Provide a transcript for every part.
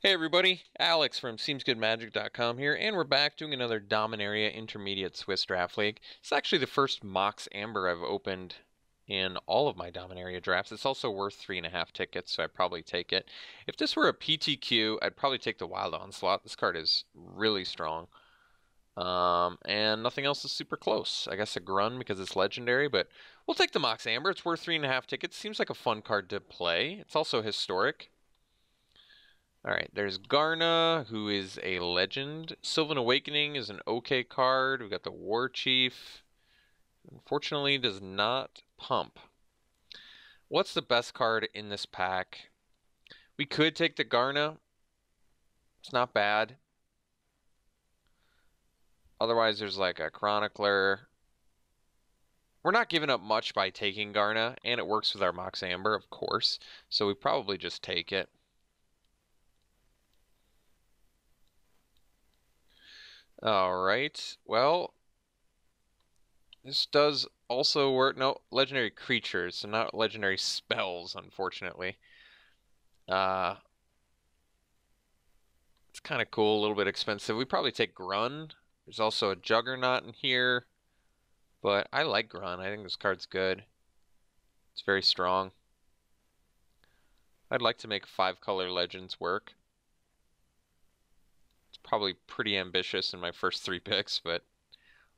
Hey everybody, Alex from SeemsGoodMagic.com here, and we're back doing another Dominaria Intermediate Swiss Draft League. It's actually the first Mox Amber I've opened in all of my Dominaria drafts. It's also worth 3.5 tickets, so I'd probably take it. If this were a PTQ, I'd probably take the Wild Onslaught. This card is really strong. And nothing else is super close. I guess a Grun because it's legendary, but we'll take the Mox Amber. It's worth 3.5 tickets. Seems like a fun card to play. It's also historic. Alright, there's Garna, who is a legend. Sylvan Awakening is an okay card. We've got the War Chief. Unfortunately, does not pump. What's the best card in this pack? We could take the Garna. It's not bad. Otherwise, there's like a Chronicler. We're not giving up much by taking Garna, and it works with our Mox Amber, of course. So we probably just take it. Alright, well, this does also work. No, legendary creatures, so not legendary spells, unfortunately. It's kind of cool, a little bit expensive. We probably take Grun. There's also a Juggernaut in here, but I like Grun. I think this card's good. It's very strong. I'd like to make 5-color legends work. It's probably pretty ambitious in my first 3 picks, but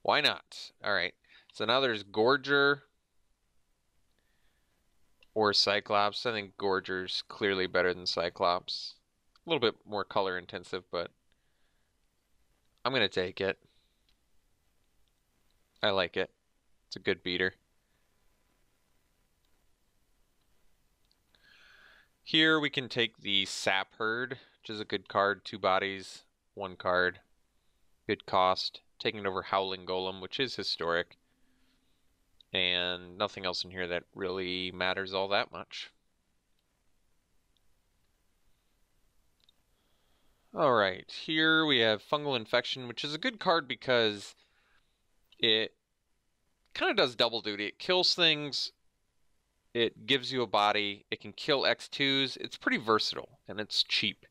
why not? Alright, so now there's Gorger or Cyclops. I think Gorger's clearly better than Cyclops. A little bit more color intensive, but I'm going to take it. I like it. It's a good beater. Here we can take the Sap Herd, which is a good card. 2 bodies, 1 card. Good cost. Taking over Howling Golem, which is historic. And nothing else in here that really matters all that much. Alright, here we have Fungal Infection, which is a good card because it kind of does double duty. It kills things, it gives you a body, it can kill X2s. It's pretty versatile, and it's cheap.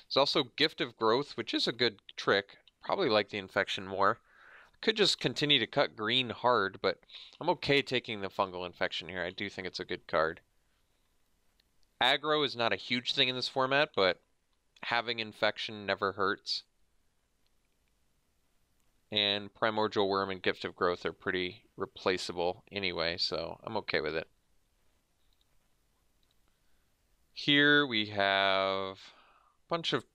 There's also Gift of Growth, which is a good trick. Probably like the Infection more. Could just continue to cut green hard, but I'm okay taking the Fungal Infection here. I do think it's a good card. Aggro is not a huge thing in this format, but having Infection never hurts. And Primordial Worm and Gift of Growth are pretty replaceable anyway, so I'm okay with it. Here we have a bunch of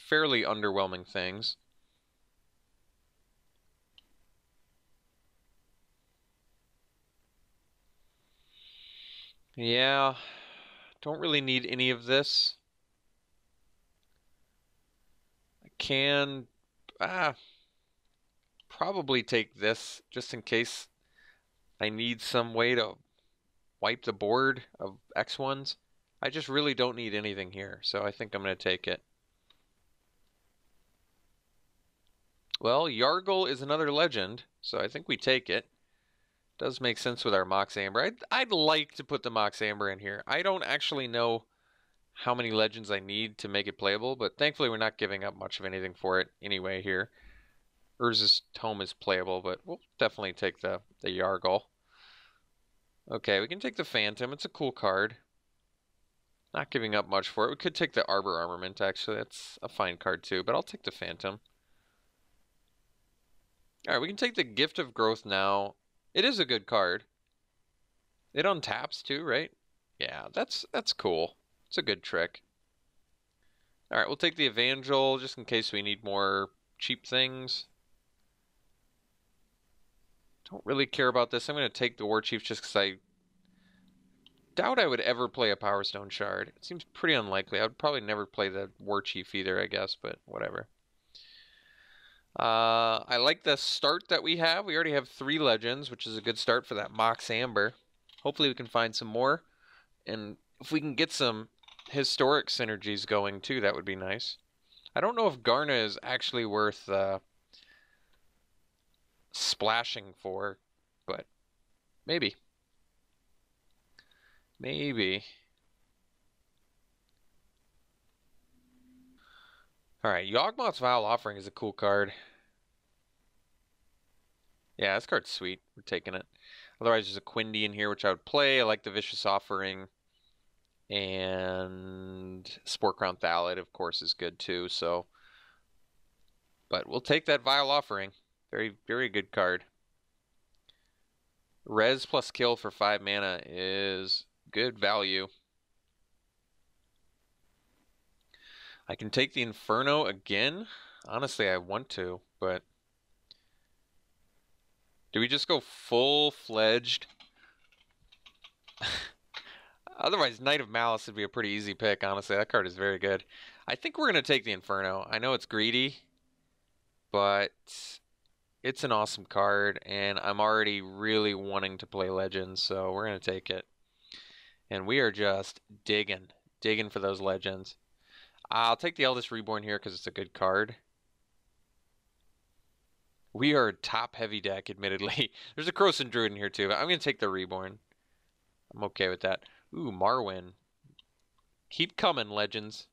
fairly underwhelming things. Yeah, don't really need any of this. I can probably take this just in case I need some way to wipe the board of X1s. I just really don't need anything here, so I think I'm going to take it. Well, Yargle is another legend, so I think we take it. Does make sense with our Mox Amber. I'd like to put the Mox Amber in here. I don't actually know how many legends I need to make it playable, but thankfully we're not giving up much of anything for it anyway here. Urza's Tome is playable, but we'll definitely take the Yargle. Okay, we can take the Phantom. It's a cool card. Not giving up much for it. We could take the Arbor Armament, actually. That's a fine card too, but I'll take the Phantom. Alright, we can take the Gift of Growth now. It is a good card. It untaps too, right? Yeah, that's cool. It's a good trick. Alright, we'll take the Evangel just in case we need more cheap things. Don't really care about this. I'm going to take the War Chief just because I doubt I would ever play a Power Stone Shard. It seems pretty unlikely. I would probably never play the War Chief either, I guess, but whatever. I like the start that we have. We already have 3 legends, which is a good start for that Mox Amber. Hopefully we can find some more. And if we can get some historic synergies going too, that would be nice. I don't know if Garna is actually worth splashing for, but maybe. Maybe. Alright, Yawgmoth's Vile Offering is a cool card. Yeah, this card's sweet. We're taking it. Otherwise, there's a Quindy in here, which I would play. I like the Vicious Offering. And Spore Crown Thallid, of course, is good too. So, but we'll take that Vile Offering. Very, very good card. Res plus kill for 5 mana is good value. I can take the Inferno again. Honestly, I want to, but do we just go full-fledged? Otherwise, Knight of Malice would be a pretty easy pick, honestly. That card is very good. I think we're going to take the Inferno. I know it's greedy, but it's an awesome card, and I'm already really wanting to play Legends, so we're going to take it. And we are just digging for those Legends. I'll take the Eldest Reborn here because it's a good card. We are top heavy deck, admittedly. There's a Krosan Druid in here too, but I'm going to take the Reborn. I'm okay with that. Ooh, Marwyn. Keep coming, Legends.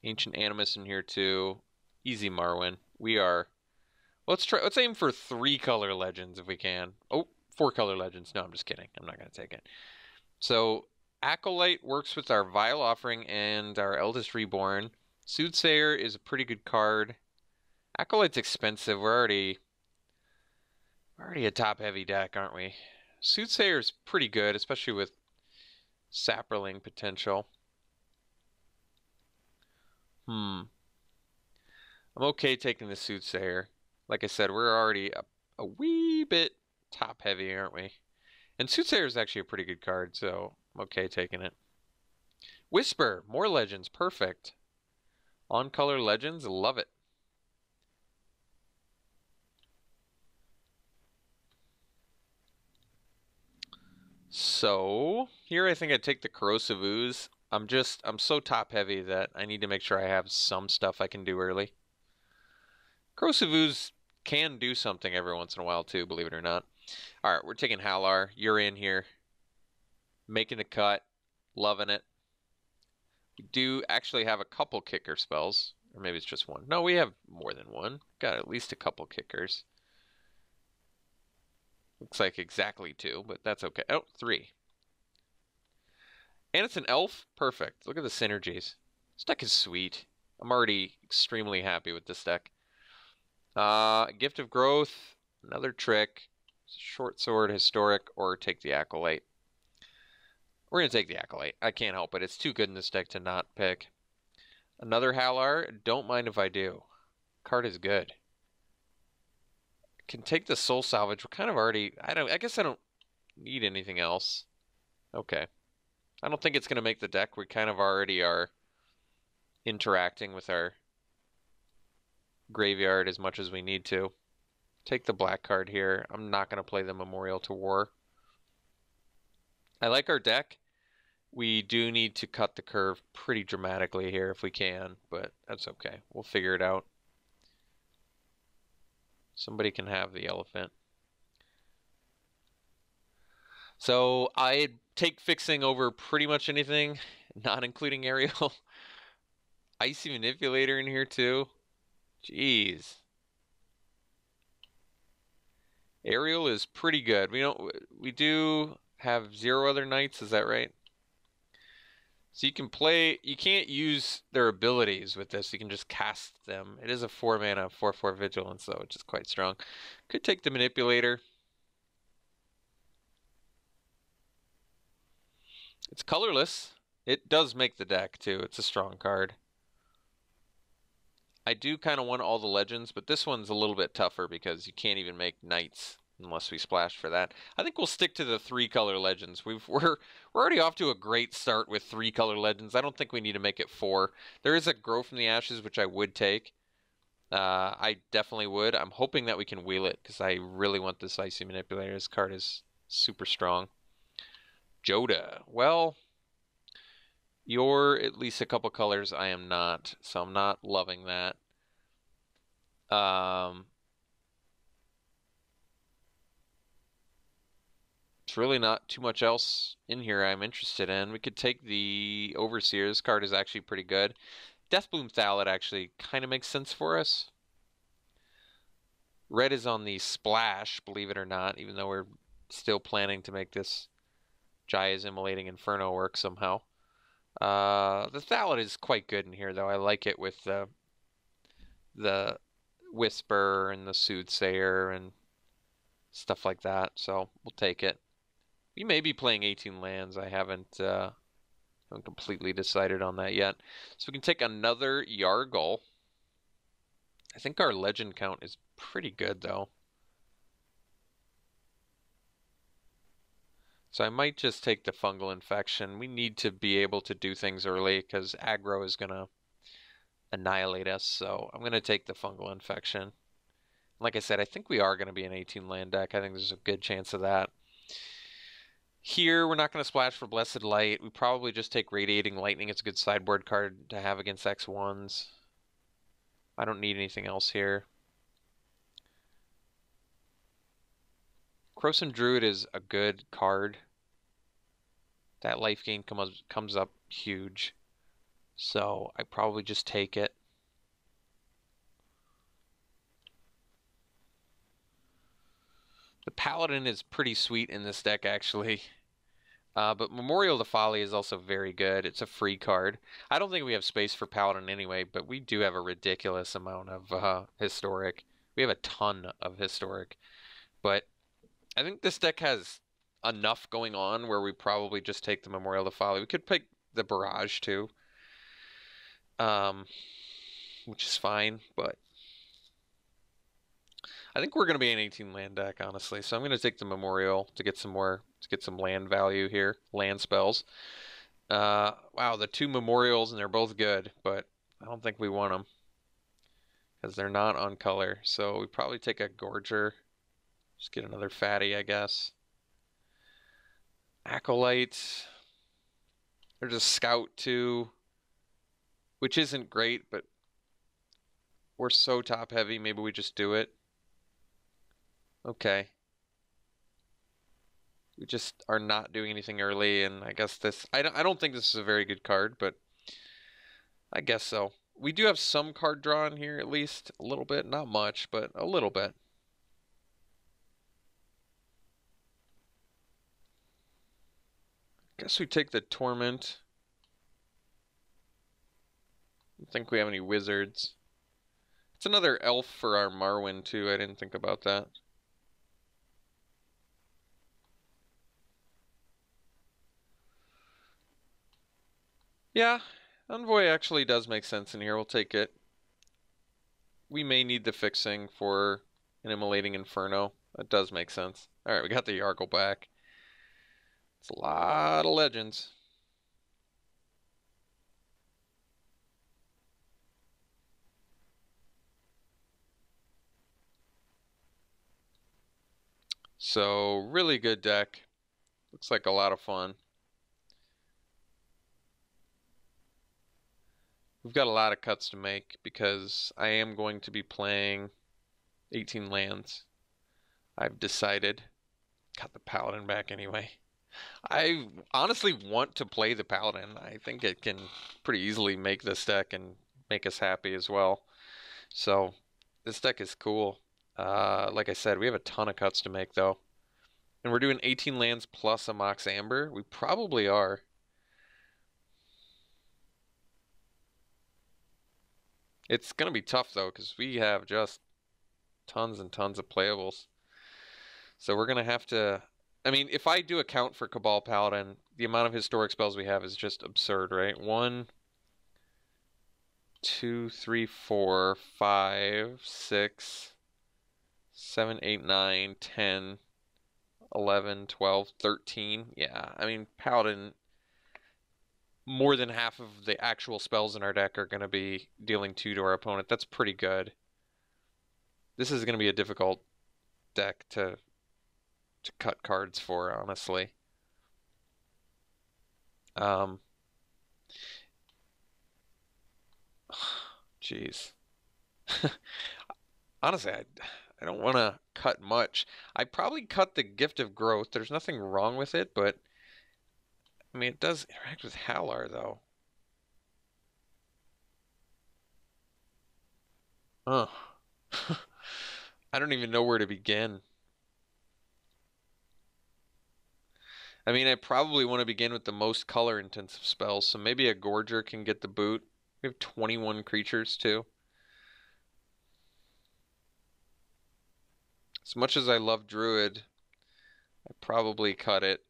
Ancient Animus in here too. Easy Marwyn. We are... Let's aim for 3-color Legends if we can. Oh, 4-color Legends. No, I'm just kidding. I'm not going to take it. So, Acolyte works with our Vile Offering and our Eldest Reborn. Soothsayer is a pretty good card. Acolyte's expensive. We're already a top-heavy deck, aren't we? Soothsayer's pretty good, especially with Saproling potential. I'm okay taking the Soothsayer. Like I said, we're already a wee bit top-heavy, aren't we? And Soothsayer is actually a pretty good card, so I'm okay taking it. Whisper, more Legends, perfect. On-color Legends, love it. So, here I think I'd take the Corrosive Ooze. I'm so top heavy that I need to make sure I have some stuff I can do early. Corrosive Ooze can do something every once in a while too, believe it or not. Alright, we're taking Halar. You're in here. Making a cut. Loving it. We do actually have a couple kicker spells. Or maybe it's just one. No, we have more than one. Got at least a couple kickers. Looks like exactly 2, but that's okay. Oh, 3. And it's an elf? Perfect. Look at the synergies. This deck is sweet. I'm already extremely happy with this deck. Gift of Growth, another trick, Short Sword, Historic, or take the Acolyte. We're going to take the Acolyte. I can't help it. It's too good in this deck to not pick. Another Halar, don't mind if I do. Card is good. Can take the Soul Salvage. We're kind of already... I guess I don't need anything else. Okay. I don't think it's going to make the deck. We kind of already are interacting with our graveyard as much as we need to. Take the black card here. I'm not going to play the Memorial to War. I like our deck. We do need to cut the curve pretty dramatically here if we can, but that's okay. We'll figure it out. Somebody can have the elephant. So I take fixing over pretty much anything, not including Aerial. Icy Manipulator in here too. Jeez. Aerial is pretty good. We do have 0 other knights, is that right? So you can't use their abilities with this. You can just cast them. It is a 4 mana, 4/4 vigilance though, which is quite strong. Could take the Manipulator. It's colorless. It does make the deck too. It's a strong card. I do kind of want all the Legends, but this one's a little bit tougher because you can't even make knights unless we splash for that. I think we'll stick to the 3-color Legends. We're already off to a great start with 3-color Legends. I don't think we need to make it 4. There is a Grow from the Ashes, which I would take. I definitely would. I'm hoping that we can wheel it because I really want this Icy Manipulator. This card is super strong. Jodah. Well, you're at least a couple colors. I am not, so I'm not loving that. really not too much else in here I'm interested in. We could take the Overseer's card is actually pretty good. Deathbloom Thallid actually kind of makes sense for us. Red is on the splash, believe it or not, even though we're still planning to make this Jaya's Immolating Inferno work somehow. The Thallid is quite good in here, though. I like it with the Whisper and the Soothsayer and stuff like that, so we'll take it. We may be playing 18 lands. I haven't completely decided on that yet. So we can take another Yargle. I think our legend count is pretty good, though. So I might just take the Fungal Infection. We need to be able to do things early because aggro is going to annihilate us. So I'm going to take the Fungal Infection. Like I said, I think we are going to be an 18 land deck. I think there's a good chance of that. Here, we're not going to splash for Blessed Light. We probably just take Radiating Lightning. It's a good sideboard card to have against X1s. I don't need anything else here. Krosan Druid is a good card. That life gain comes up huge. So I probably just take it. The Paladin is pretty sweet in this deck, actually. But Memorial to Folly is also very good. It's a free card. I don't think we have space for Paladin anyway, but we do have a ridiculous amount of Historic. We have a ton of Historic. But I think this deck has enough going on where we probably just take the Memorial to Folly. We could pick the Barrage too, which is fine, but I think we're going to be an 18 land deck, honestly. So I'm going to take the Memorial to get some land value here, land spells. Wow, the two Memorials, and they're both good, but I don't think we want them because they're not on color. So we probably take a Gorger. Just get another fatty, I guess. Acolyte. There's a Scout too, which isn't great, but we're so top heavy. Maybe we just do it. Okay. We just are not doing anything early, and I guess this... I don't think this is a very good card, but I guess so. We do have some card draw in here, at least. A little bit. Not much, but a little bit. Guess we take the Torment. I don't think we have any wizards. It's another elf for our Marwyn, too. I didn't think about that. Yeah, Envoy actually does make sense in here. We'll take it. We may need the fixing for an Immolating Inferno. That does make sense. Alright, we got the Yargle back. It's a lot of legends. So, really good deck. Looks like a lot of fun. We've got a lot of cuts to make because I am going to be playing 18 lands. I've decided. Got the Paladin back anyway. I honestly want to play the Paladin. I think it can pretty easily make this deck and make us happy as well. So, this deck is cool. Like I said, we have a ton of cuts to make though. And we're doing 18 lands plus a Mox Amber. We probably are. It's going to be tough though because we have just tons and tons of playables. So we're going to have to... I mean, if I do account for Cabal Paladin, the amount of historic spells we have is just absurd, right? 1, 2, 3, 4, 5, 6, 7, 8, 9, 10, 11, 12, 13. Yeah, I mean, Paladin, more than half of the actual spells in our deck are going to be dealing 2 to our opponent. That's pretty good. This is going to be a difficult deck to cut cards for, honestly. Jeez. Honestly, I don't want to cut much. I probably cut the Gift of Growth. There's nothing wrong with it, but I mean, it does interact with Halar though. Ugh. I don't even know where to begin. I mean, I probably want to begin with the most color intensive spells, so maybe a Gorger can get the boot. We have 21 creatures too. As much as I love Druid, I probably cut it.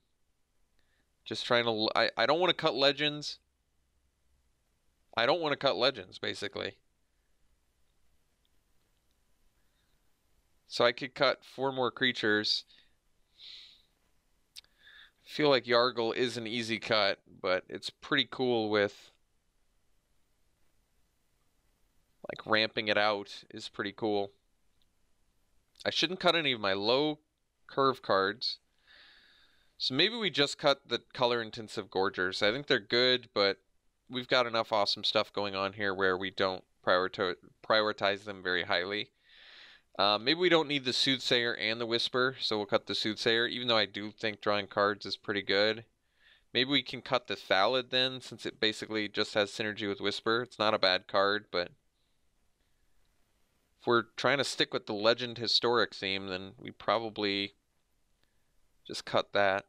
Just trying to, I don't want to cut Legends. I don't want to cut Legends, basically. So I could cut 4 more creatures. I feel like Yargle is an easy cut, but it's pretty cool with like ramping it out is pretty cool. I shouldn't cut any of my low curve cards. So maybe we just cut the color intensive Gorgers. I think they're good, but we've got enough awesome stuff going on here where we don't prioritize them very highly. Maybe we don't need the Soothsayer and the Whisper, so we'll cut the Soothsayer, even though I do think drawing cards is pretty good. Maybe we can cut the Thallid then, since it basically just has synergy with Whisper. It's not a bad card, but if we're trying to stick with the Legend Historic theme, then we probably just cut that.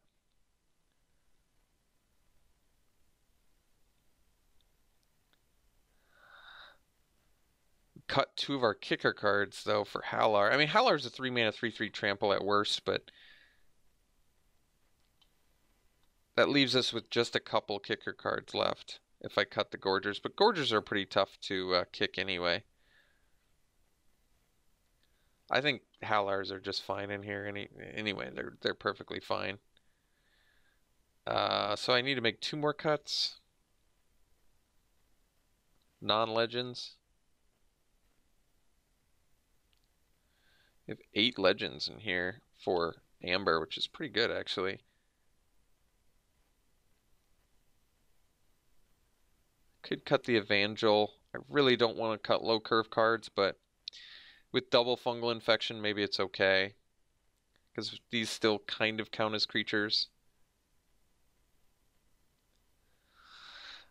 Cut 2 of our kicker cards, though, for Halar. I mean, Halar's a 3-mana 3/3 trample at worst, but that leaves us with just a couple kicker cards left if I cut the Gorgers. But Gorgers are pretty tough to kick anyway. I think Halars are just fine in here anyway. They're perfectly fine. So I need to make 2 more cuts. Non-legends. We have 8 legends in here for Amber, which is pretty good actually. Could cut the Evangel. I really don't want to cut low curve cards, but with double fungal infection, maybe it's okay. Because these still kind of count as creatures.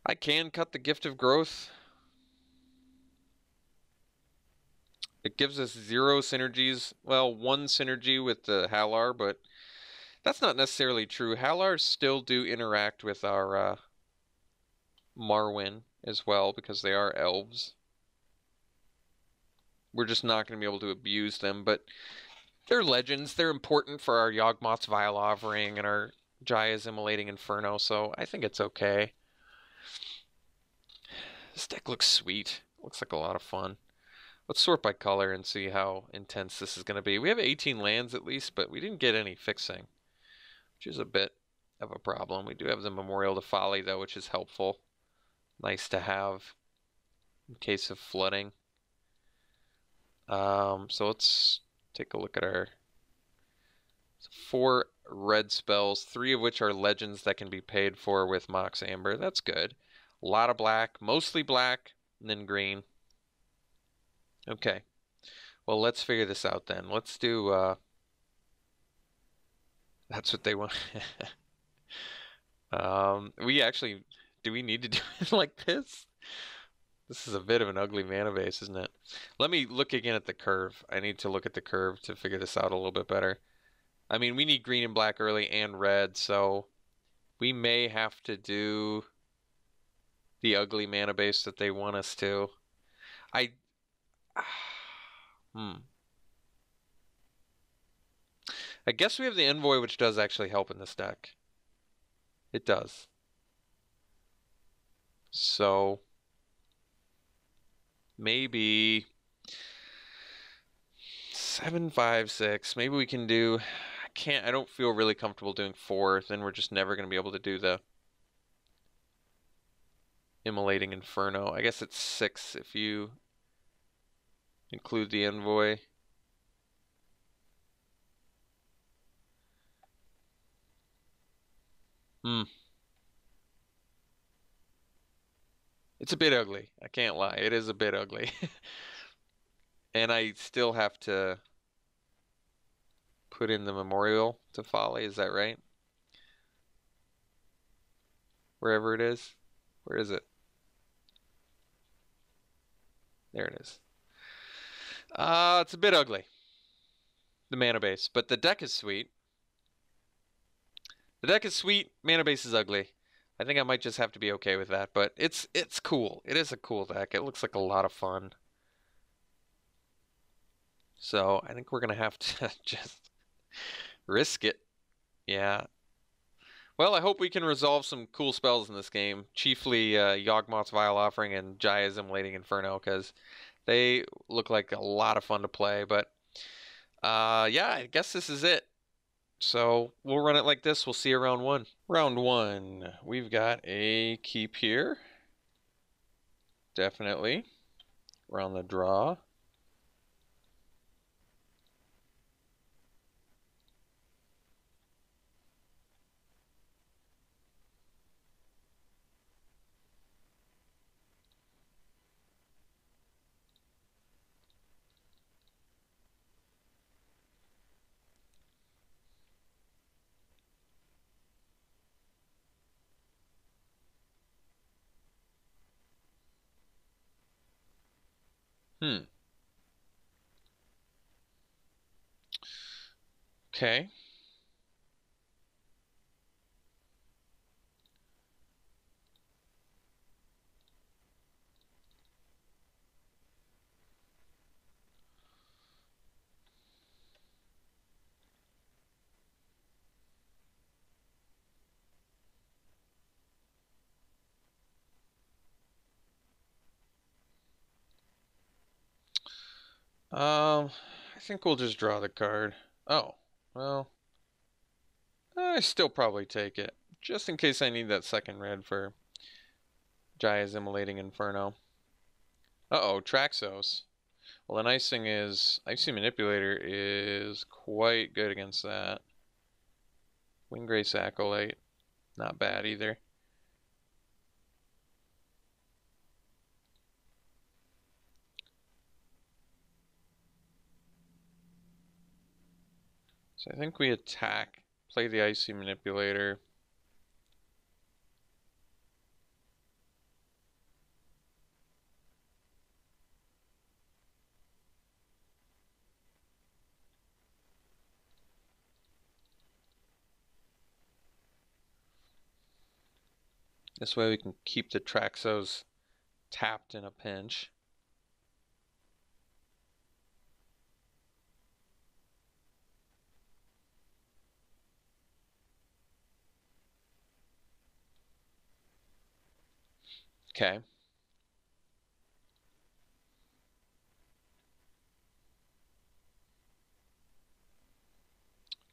I can cut the Gift of Growth. It gives us 0 synergies. Well, 1 synergy with the Halar, but that's not necessarily true. Halars still do interact with our Marwyn as well, because they are elves. We're just not going to be able to abuse them, but they're legends. They're important for our Yawgmoth's Vile Offering and our Jaya's Immolating Inferno, so I think it's okay. This deck looks sweet. Looks like a lot of fun. Let's sort by color and see how intense this is going to be. We have 18 lands at least, but we didn't get any fixing, which is a bit of a problem. We do have the Memorial to Folly, though, which is helpful. Nice to have in case of flooding. So let's take a look at our 4 red spells, 3 of which are legends that can be paid for with Mox Amber. That's good. A lot of black, mostly black, and then green. Okay. Well, let's figure this out then. Let's do, that's what they want. We actually, do we need to do it like this? This is a bit of an ugly mana base, isn't it? Let me look again at the curve. I need to look at the curve to figure this out a little bit better. I mean, we need green and black early and red, so we may have to do the ugly mana base that they want us to. I guess we have the Envoy, which does actually help in this deck. It does. So maybe 7, 5, 6. Maybe we can do. I don't feel really comfortable doing 4. Then we're just never going to be able to do the Immolating Inferno. I guess it's 6 if you include the Envoy. It's a bit ugly. I can't lie. It is a bit ugly. And I still have to put in the memorial to Folly. Is that right? Wherever it is. Where is it? There it is. It's a bit ugly, the mana base, but the deck is sweet. The deck is sweet, mana base is ugly. I think I might just have to be okay with that, but it's cool. It is a cool deck. It looks like a lot of fun. So I think we're gonna have to just risk it. Yeah. Well, I hope we can resolve some cool spells in this game, chiefly Yawgmoth's Vile Offering and Jaya's Immolating Inferno, because they look like a lot of fun to play. But yeah, I guess this is it. So we'll run it like this. We'll see you round one. Round one, we've got a keep here. Definitely. We're on the draw. Hmm. Okay. I think we'll just draw the card. Oh, well, I still probably take it, just in case I need that second red for Jaya's Immolating Inferno. Uh-oh, Traxos. Well, the nice thing is, Icy Manipulator is quite good against that. Windgrace Acolyte, not bad either. So I think we attack, play the Icy Manipulator. This way we can keep the Traxos tapped in a pinch. Okay.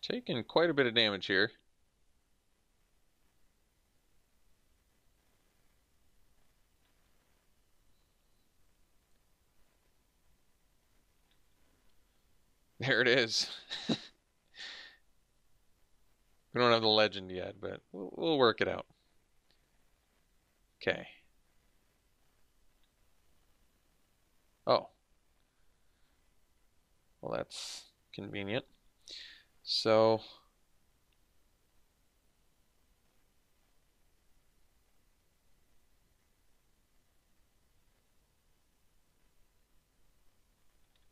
Taking quite a bit of damage here. There it is. We don't have the legend yet, but we'll work it out. Okay. Oh. Well, that's convenient. So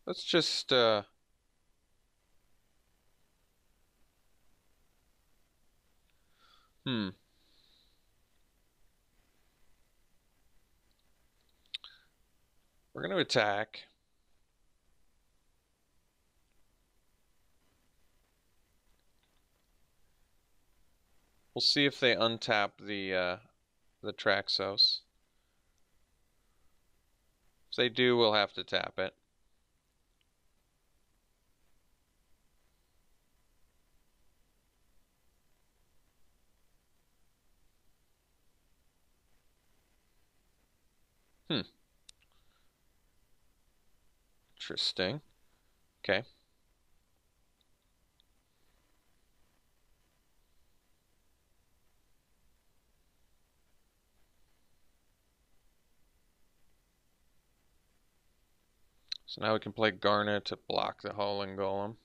let's just hmm. We're going to attack. We'll see if they untap the Traxos. If they do, we'll have to tap it. Hmm. Interesting. Okay. So now we can play Garnet to block the Howling Golem.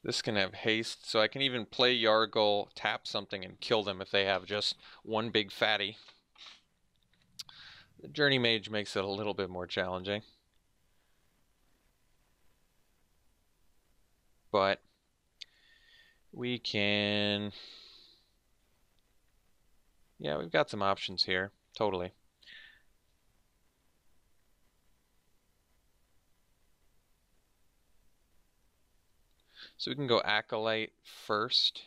This can have haste, so I can even play Yargle, tap something, and kill them if they have just one big fatty. The Journey Mage makes it a little bit more challenging. But we can... Yeah, we've got some options here. Totally. So we can go Acolyte first.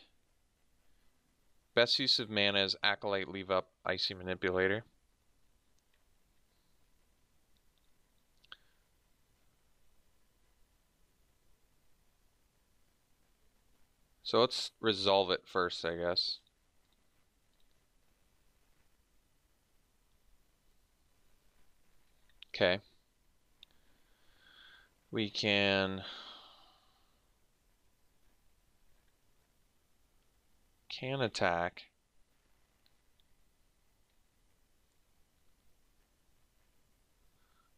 Best use of mana is Acolyte, leave up Icy Manipulator. So let's resolve it first, I guess. Okay. We can attack.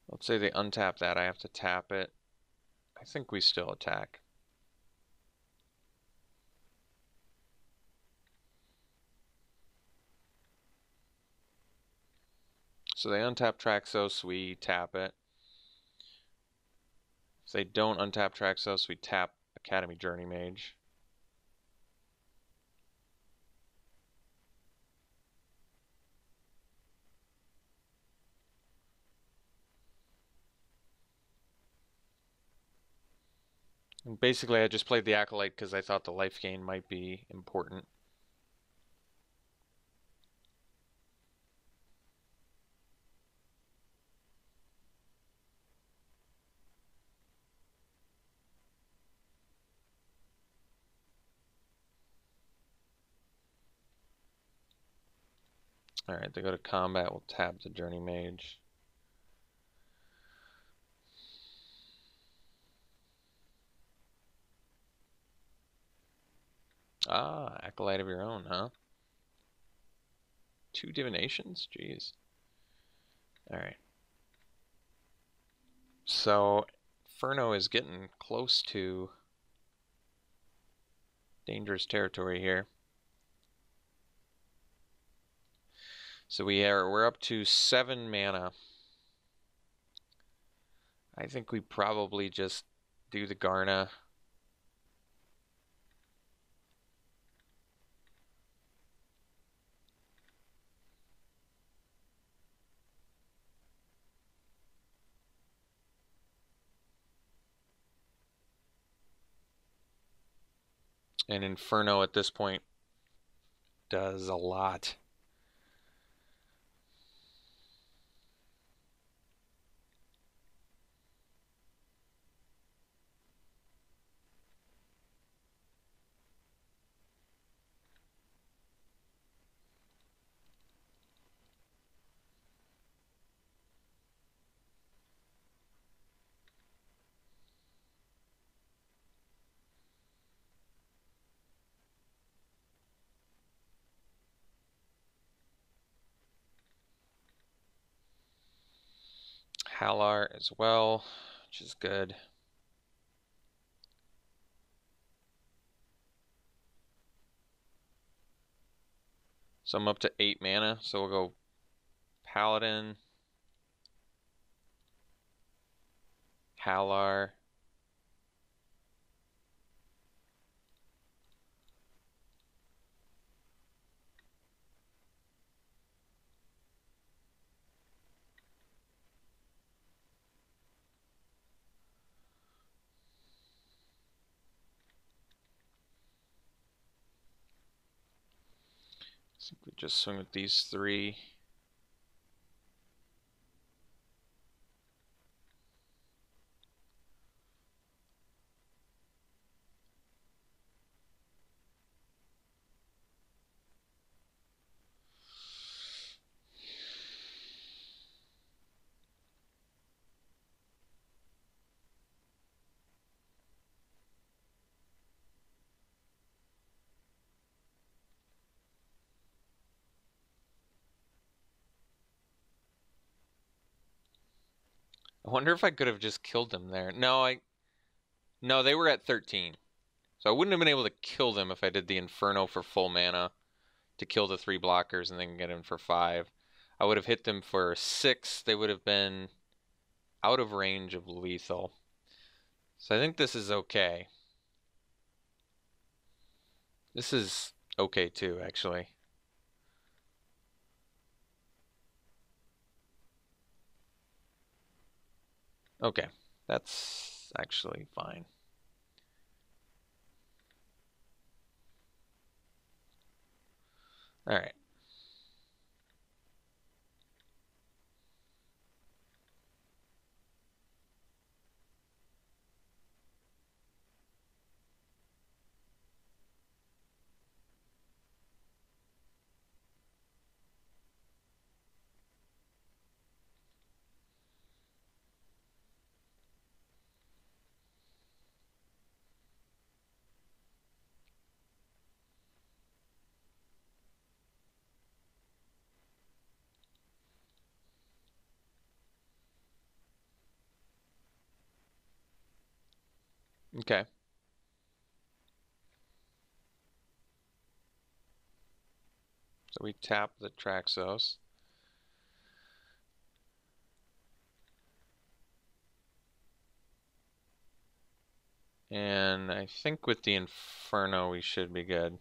Let's say they untap that, I have to tap it. I think we still attack. So they untap Traxos, we tap it. If they don't untap Traxos, we tap Academy Journey Mage. And basically, I just played the Acolyte because I thought the life gain might be important. Alright, they go to combat, we'll tap the Journey Mage. Ah, Acolyte of your own, huh? 2 divinations? Jeez. Alright. So, Inferno is getting close to dangerous territory here. So we're up to 7 mana. I think we probably just do the Garna. And Inferno at this point does a lot. Halar as well, which is good. So I'm up to 8 mana, so we'll go Paladin, Halar, I think we just swing with these 3. I wonder if I could have just killed them there. No, they were at 13. So I wouldn't have been able to kill them if I did the Inferno for full mana to kill the 3 blockers and then get in for 5. I would have hit them for 6. They would have been out of range of lethal. So I think this is okay. This is okay too, actually. Okay, that's actually fine. All right. Okay. So we tap the Traxos. And I think with the Inferno we should be good.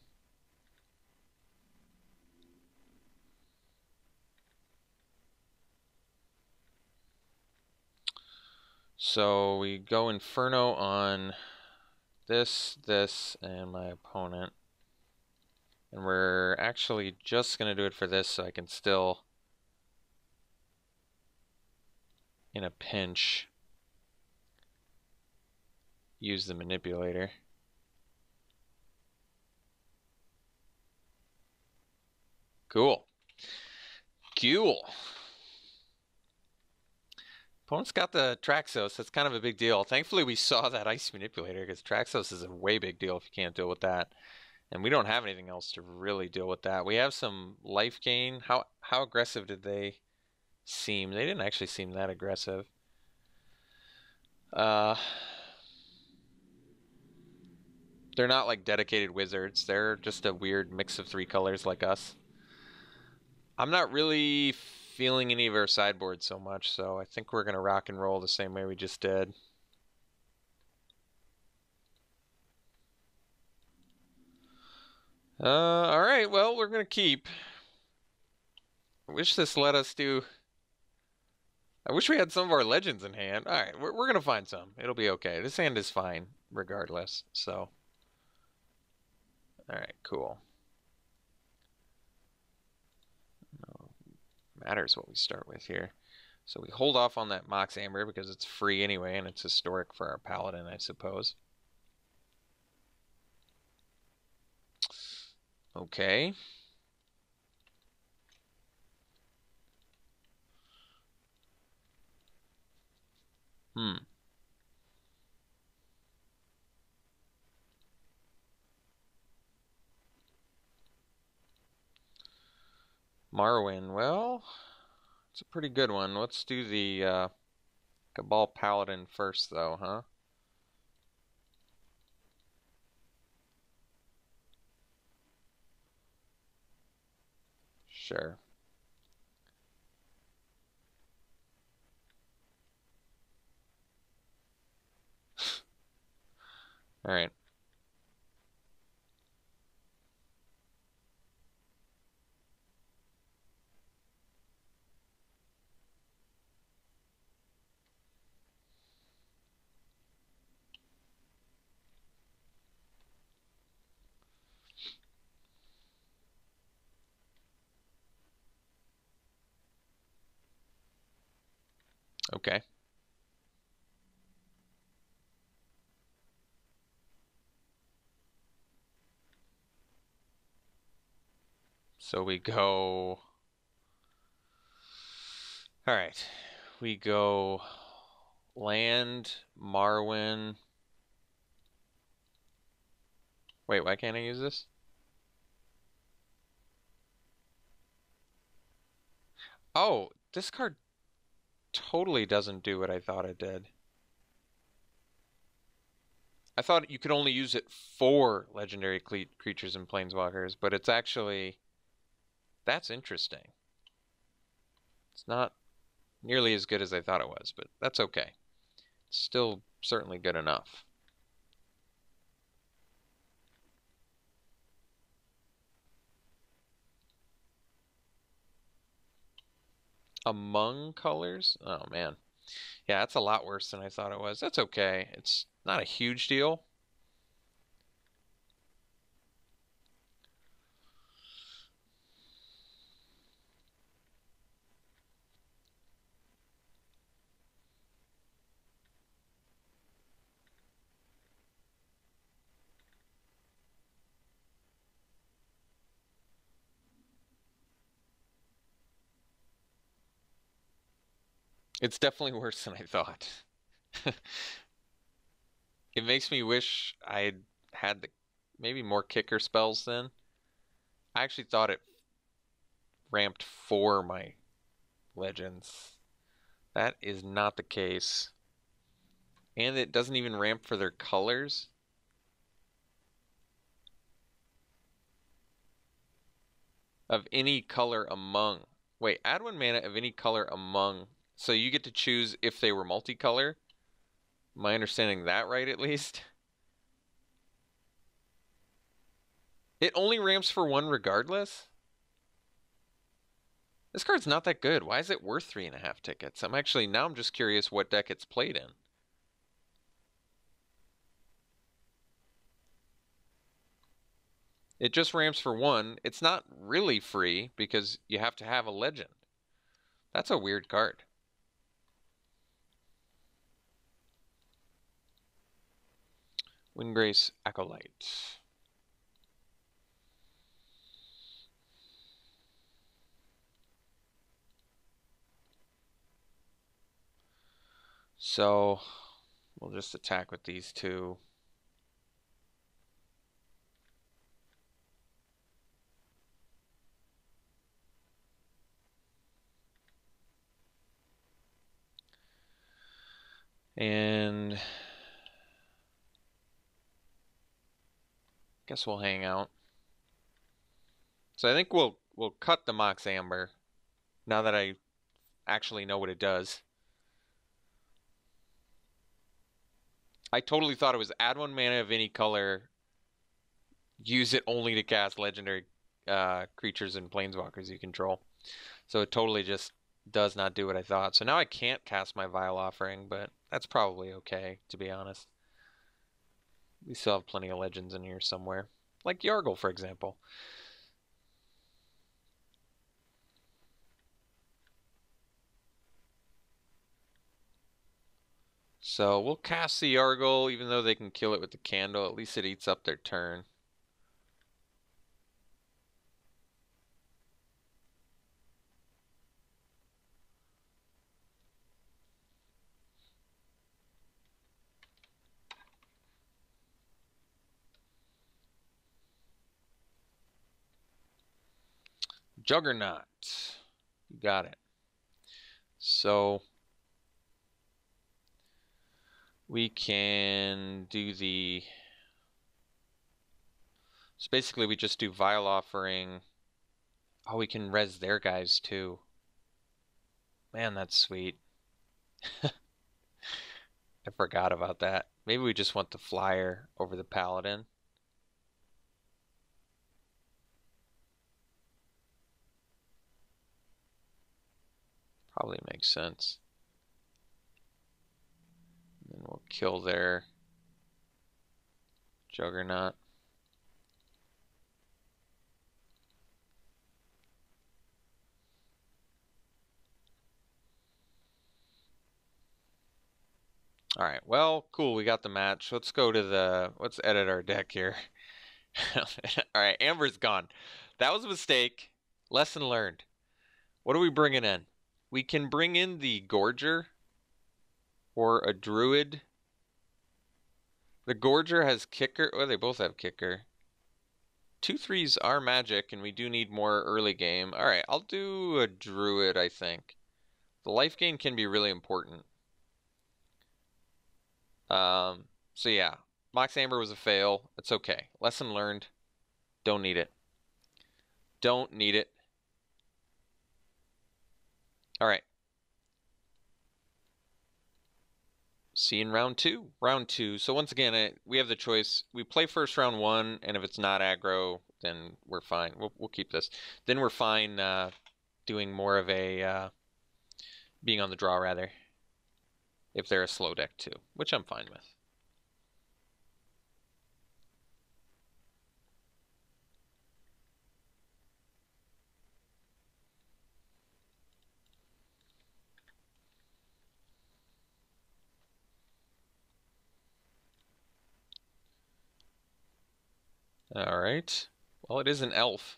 So we go Inferno on this, and my opponent. And we're actually just going to do it for this so I can still, in a pinch, use the manipulator. Cool. Cool. Opponent's got the Traxos. That's kind of a big deal. Thankfully, we saw that Ice Manipulator because Traxos is a way big deal if you can't deal with that. And we don't have anything else to really deal with that. We have some life gain. How aggressive did they seem? They didn't actually seem that aggressive. They're not like dedicated wizards. They're just a weird mix of 3 colors like us. I'm not really feeling any of our sideboards so much, so I think we're going to rock and roll the same way we just did. Alright, well, we're going to keep. I wish this let us do... I wish we had some of our legends in hand. Alright, we're going to find some. It'll be okay. This hand is fine, regardless, so... Alright, cool. No, matters what we start with here. So we hold off on that Mox Amber because it's free anyway, and it's historic for our Paladin, I suppose. Okay. Marwyn, well, it's a pretty good one. Let's do the Cabal Paladin first, though, huh? Sure. All right. Okay. So we go. All right. We go land, Marwyn. Wait, why can't I use this? Oh, this card totally doesn't do what I thought it did. I thought you could only use it for legendary creatures and planeswalkers, but it's actually, that's interesting. It's not nearly as good as I thought it was, but that's okay. It's still certainly good enough. Among colors? Oh man. Yeah, that's a lot worse than I thought it was. That's okay. It's not a huge deal. It's definitely worse than I thought. It makes me wish I'd had maybe more kicker spells then. I actually thought it ramped for my legends. That is not the case. And it doesn't even ramp for their colors. Of any color among. Wait, add 1 mana of any color among. So you get to choose if they were multicolor. Am I understanding that right at least? It only ramps for one regardless? This card's not that good. Why is it worth 3.5 tickets? Now I'm just curious what deck it's played in. It just ramps for one. It's not really free because you have to have a legend. That's a weird card. Windgrace Acolyte. So we'll just attack with these two. And guess we'll hang out. So I think we'll cut the Mox Amber now that I actually know what it does. I totally thought it was add 1 mana of any color, use it only to cast legendary creatures and planeswalkers you control. So it totally just does not do what I thought. So now I can't cast my Vile Offering, but that's probably okay, to be honest. We still have plenty of legends in here somewhere. Like Yargle, for example. So we'll cast the Yargle, even though they can kill it with the candle. At least it eats up their turn. Juggernaut. You got it. So we can do the... So basically we just do Vile Offering. Oh, we can res their guys too. Man, that's sweet. I forgot about that. Maybe we just want the flyer over the paladin. Probably makes sense. And then we'll kill their Juggernaut. All right, well, cool, we got the match. Let's go to let's edit our deck here. All right, Amber's gone. That was a mistake. Lesson learned. What are we bringing in? We can bring in the Gorger or a Druid. The Gorger has kicker. Oh, they both have kicker. 2/3s are magic, and we do need more early game. All right, I'll do a Druid, I think. The life gain can be really important. So yeah, Mox Amber was a fail. It's okay. Lesson learned. Don't need it. Don't need it. All right. See you in round two. Round two. So once again, we have the choice. We play first round one, and if it's not aggro, then we're fine. We'll keep this. Then we're fine doing more of a being on the draw rather. If they're a slow deck too, which I'm fine with. All right. Well, it is an elf.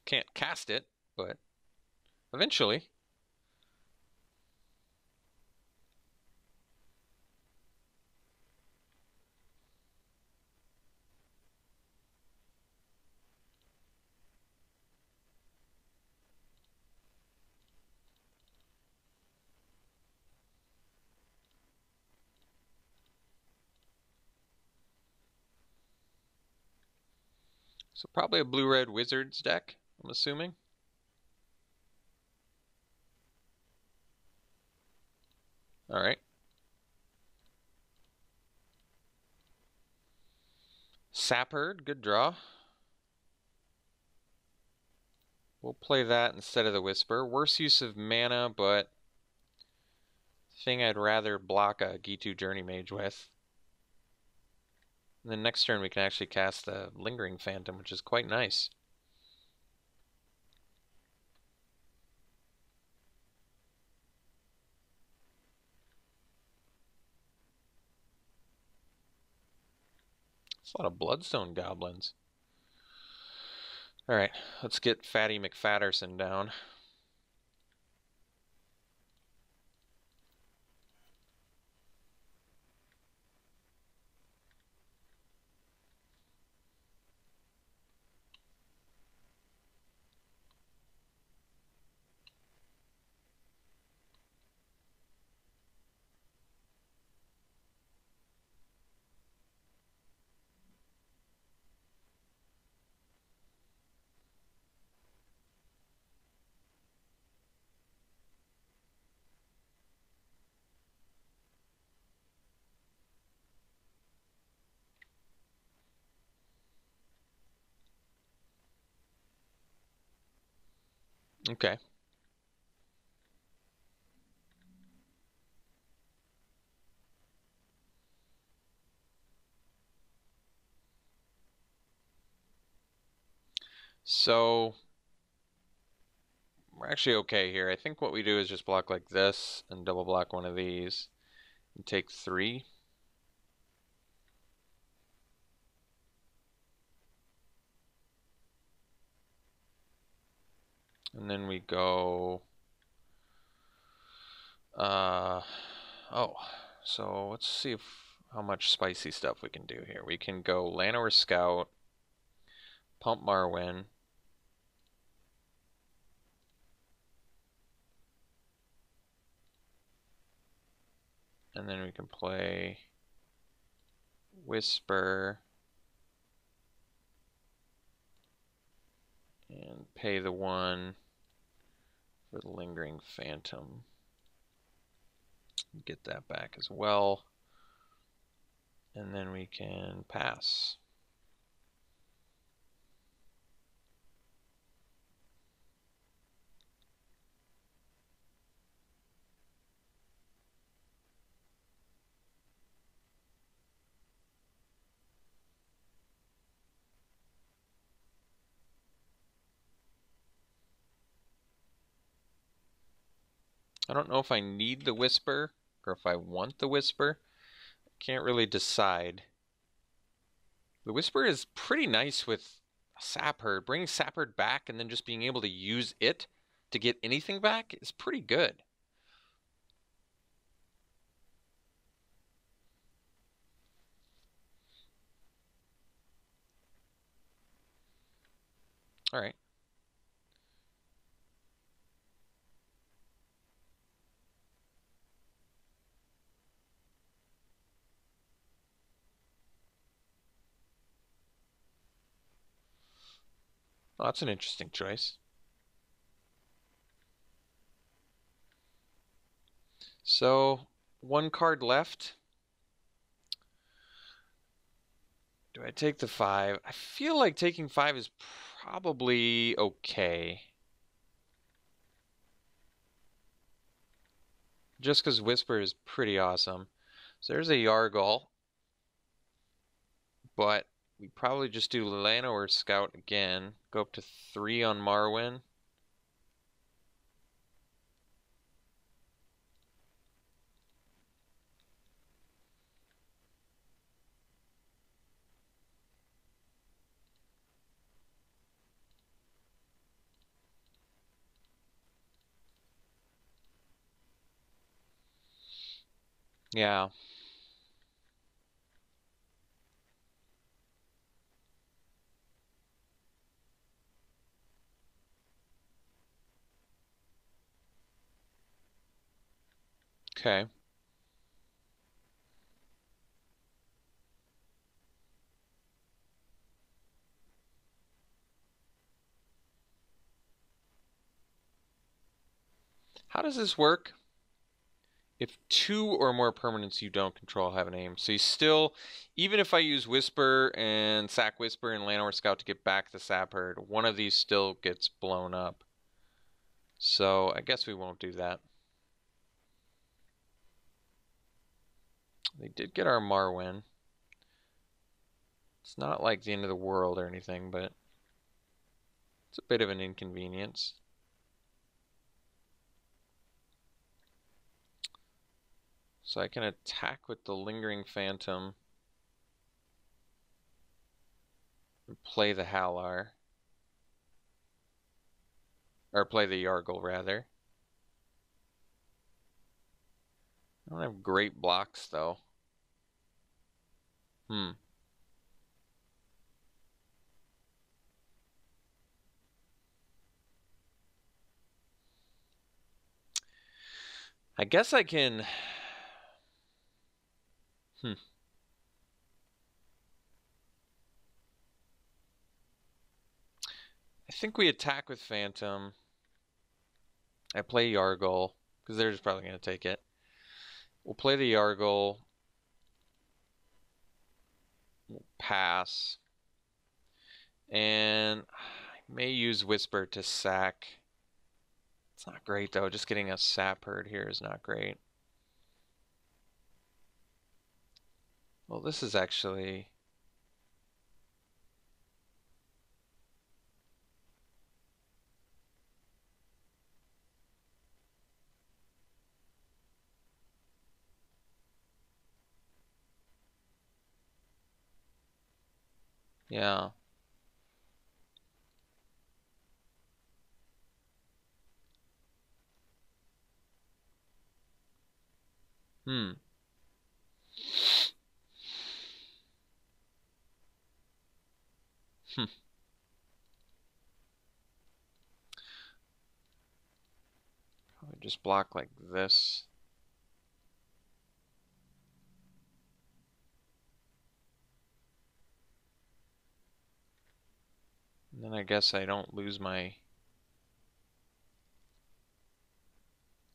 Can't cast it, but eventually. So probably a blue-red wizards deck, I'm assuming. All right. Sapherd, good draw. We'll play that instead of the Whisper. Worse use of mana, but thing I'd rather block a Gitu Journey Mage with. And then next turn we can actually cast the Lingering Phantom, which is quite nice. It's a lot of Bloodstone Goblins. All right, let's get Fatty McFatterson down. Okay. So we're actually okay here. I think what we do is just block like this and double block one of these and take 3. And then we go oh, so let's see if how much spicy stuff we can do here. We can go Llanowar Scout, Pump Marwyn, and then we can play Whisper and pay the 1 for the Lingering Phantom. Get that back as well. And then we can pass. I don't know if I need the Whisper or if I want the Whisper. Can't really decide. The Whisper is pretty nice with Sapherd. Bringing Sapherd back and then just being able to use it to get anything back is pretty good. All right. Oh, that's an interesting choice. So, one card left. Do I take the 5? I feel like taking 5 is probably okay. Just because Whisper is pretty awesome. So there's a Yargle. But we probably just do Llanowar Scout again. Go up to 3 on Marwyn. Yeah. Okay. How does this work? If 2 or more permanents you don't control have an aim. So you still, even if I use Whisper and sack Whisper and Llanowar Scout to get back the Sap Herd, one of these still gets blown up. So I guess we won't do that. They did get our Marwyn. It's not like the end of the world or anything, but it's a bit of an inconvenience. So I can attack with the Lingering Phantom and play the Halar. Or play the Yargle, rather. I don't have great blocks, though. I guess I can... I think we attack with Phantom. I play Yargle, because they're just probably going to take it. We'll play the Yargle. We'll pass. And I may use Whisper to sack. It's not great, though. Just getting a Sap Herd here is not great. Well, this is actually... Yeah. Hmm. Hmm. Probably just block like this. And then I guess I don't lose my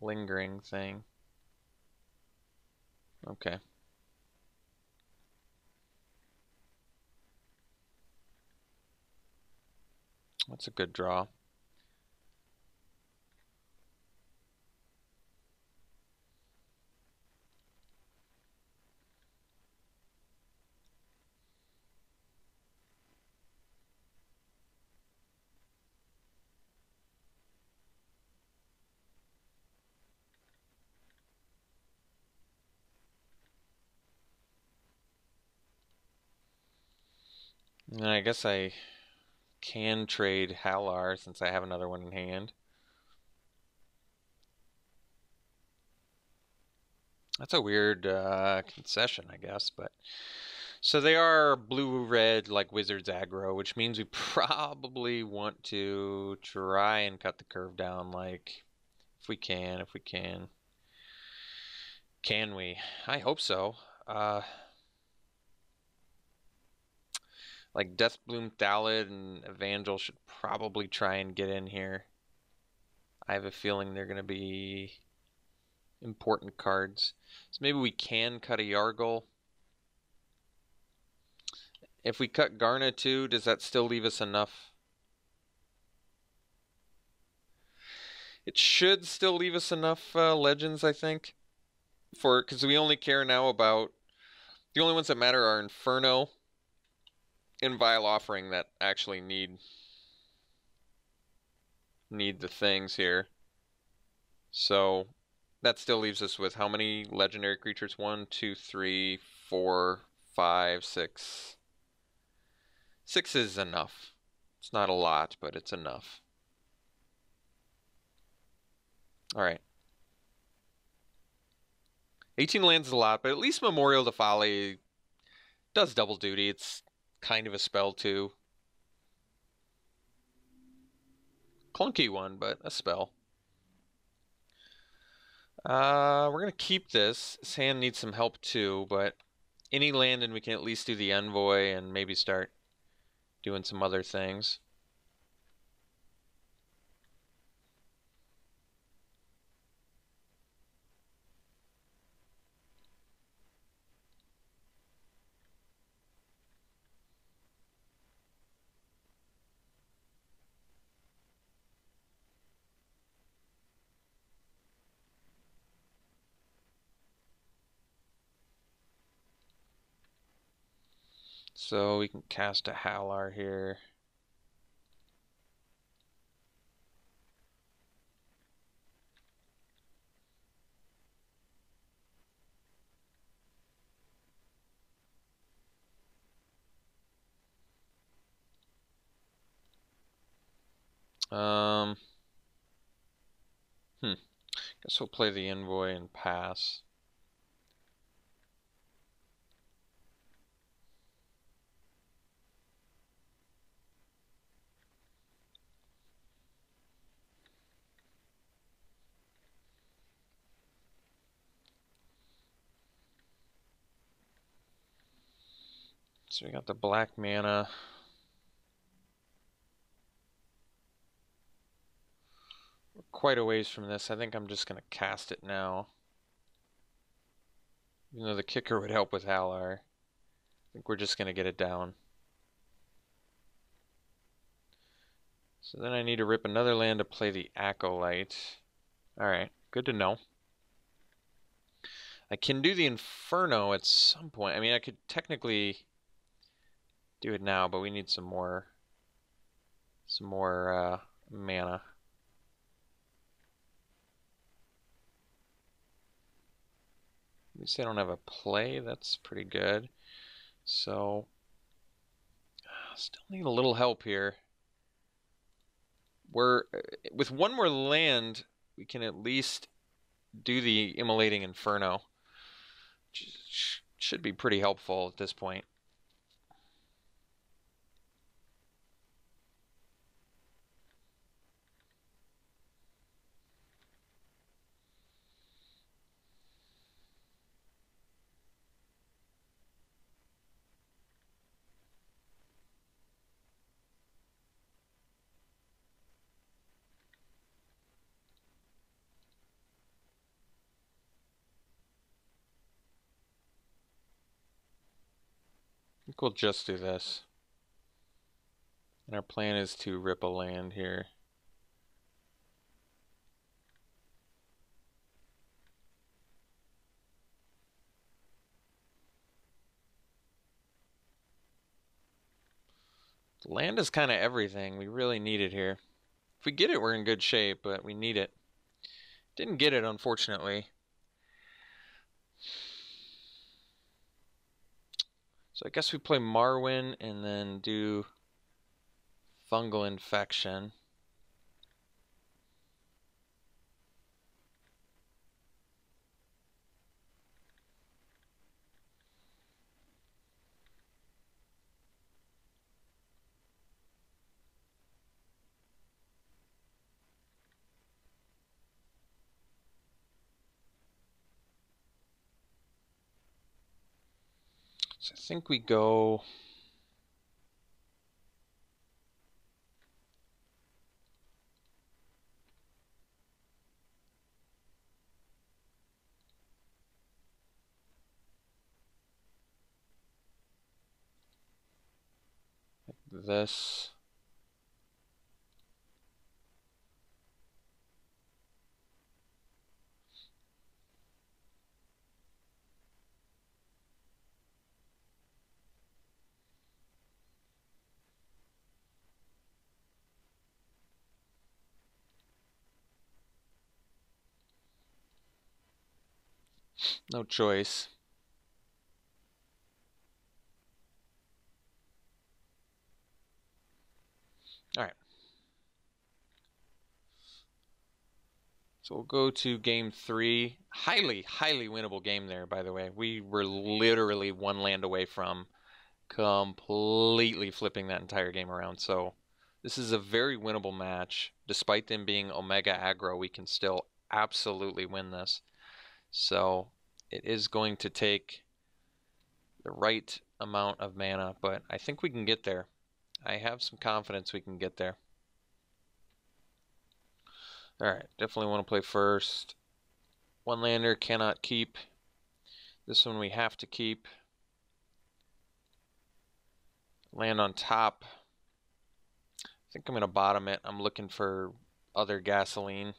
lingering thing. Okay. That's a good draw. And I guess I can trade Halar since I have another one in hand. That's a weird concession, I guess, but... So they are blue-red like Wizards aggro, which means we probably want to try and cut the curve down, like, if we can, if we can. Can we? I hope so. Like Deathbloom Thallid and Evangel should probably try and get in here. I have a feeling they're going to be important cards. So maybe we can cut a Yargle. If we cut Garna too, does that still leave us enough? It should still leave us enough legends, I think, for because we only care now about the only ones that matter are Inferno and Vile Offering that actually need the things here. So that still leaves us with how many legendary creatures? 1, 2, 3, 4, 5, 6. 6 is enough. It's not a lot, but it's enough. All right. 18 lands is a lot, but at least Memorial to Folly does double duty. It's kind of a spell too. Clunky one, but a spell. We're gonna keep this. His hand needs some help too, but any land and we can at least do the Envoy and maybe start doing some other things. So we can cast a Halar here. Um, Guess we'll play the Envoy and pass. So we got the black mana. We're quite a ways from this. I think I'm just going to cast it now. Even though the kicker would help with Halar. I think we're just going to get it down. So then I need to rip another land to play the Acolyte. Alright, good to know. I can do the Inferno at some point. I mean, I could technically do it now, but we need some more mana. At least I don't have a play. That's pretty good. So, still need a little help here. We're with one more land, we can at least do the Immolating Inferno. Should be pretty helpful at this point. I think we'll just do this. And our plan is to rip a land here. Land is kind of everything. We really need it here. If we get it, we're in good shape, but we need it. Didn't get it, unfortunately. So I guess we play Marwyn and then do Fungal Infection. So I think we go this. No choice. All right. So we'll go to game 3. Highly, highly winnable game there, by the way. We were literally one land away from completely flipping that entire game around. So this is a very winnable match. Despite them being Omega aggro, we can still absolutely win this. So it is going to take the right amount of mana, but I think we can get there. I have some confidence we can get there. Alright, definitely want to play first. One lander cannot keep. This one we have to keep. Land on top. I think I'm going to bottom it. I'm looking for other gasoline.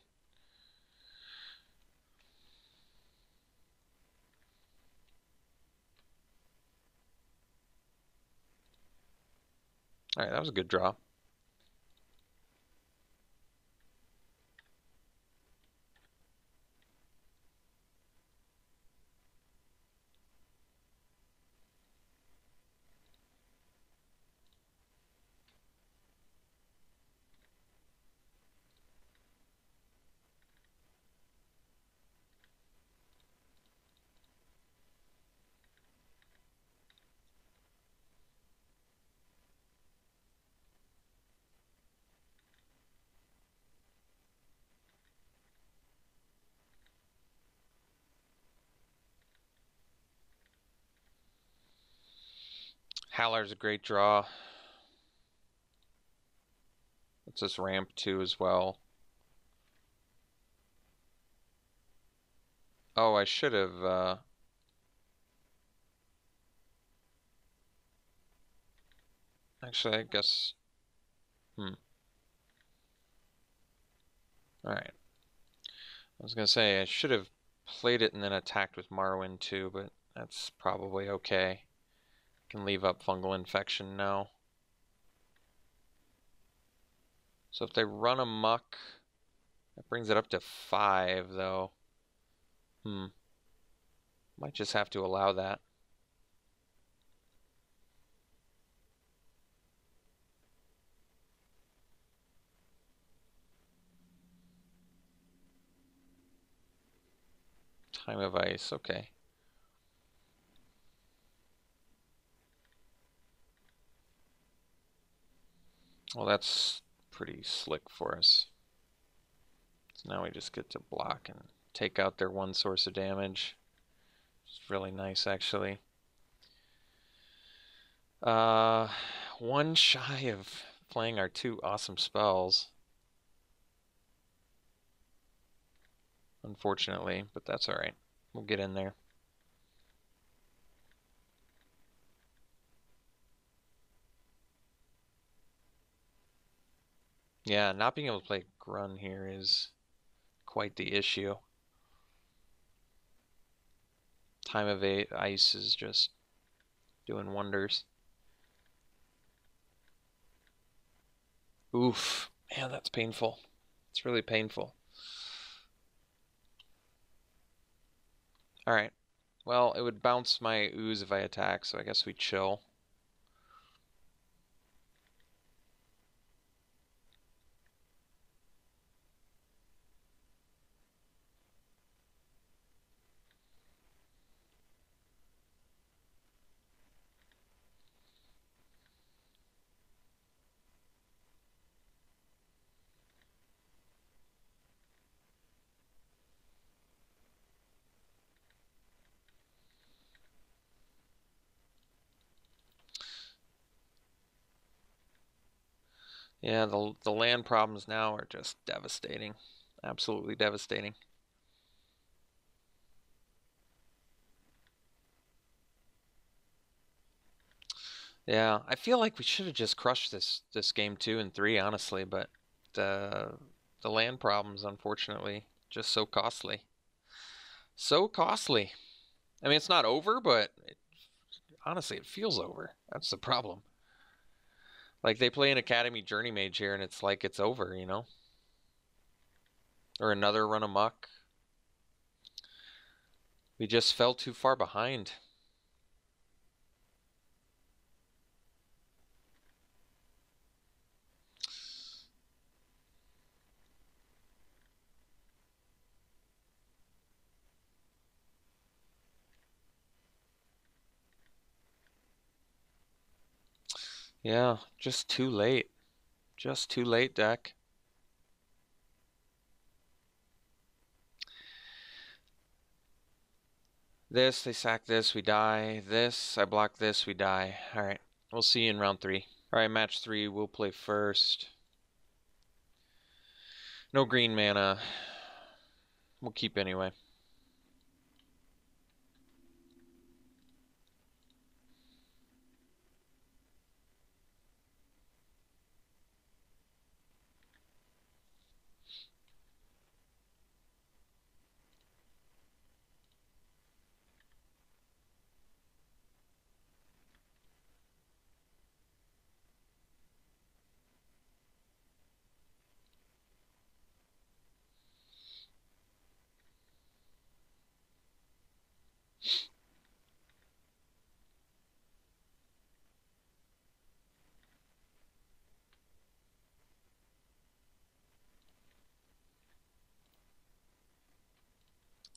Alright, that was a good draw. Howler's a great draw. Let's just ramp 2 as well. Oh, I should have, actually, I guess, Alright. I was gonna say, I should have played it and then attacked with Morrowind too, but that's probably okay. Can leave up fungal infection now. So if they run amok, that brings it up to 5 though. Might just have to allow that. Time of Ice, okay. Well, that's pretty slick for us. So now we just get to block and take out their one source of damage. It's really nice, actually. One shy of playing our 2 awesome spells. Unfortunately, but that's alright. We'll get in there. Yeah, not being able to play Grun here is quite the issue. Time of Ice is just doing wonders. Oof. Man, that's painful. It's really painful. Alright. Well, it would bounce my ooze if I attack, so I guess we chill. Yeah, the land problems now are just devastating. Absolutely devastating. Yeah, I feel like we should have just crushed this game 2 and 3, honestly, but the land problems, unfortunately, just so costly. So costly. I mean, it's not over, but honestly, it feels over. That's the problem. Like they play an Academy Journey Mage here, and it's like it's over, you know? Or another run amok. We just fell too far behind. Yeah, just too late. Just too late, deck. This, they sack this, we die. This, I block this, we die. Alright, we'll see you in round 3. Alright, match 3, we'll play first. No green mana. We'll keep anyway.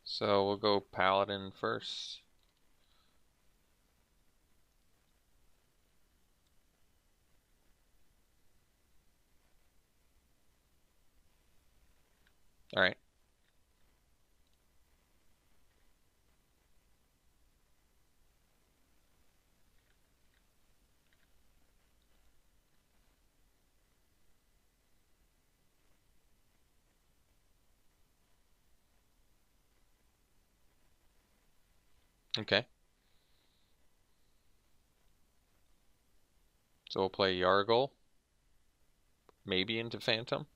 So we'll go Paladin first. Alright. Okay. So we'll play Yargle. Maybe into Phantom.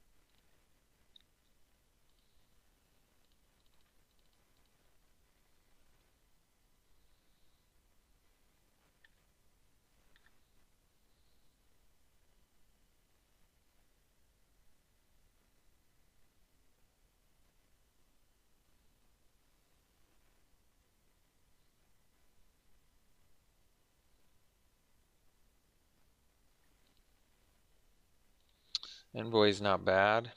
Envoy's not bad.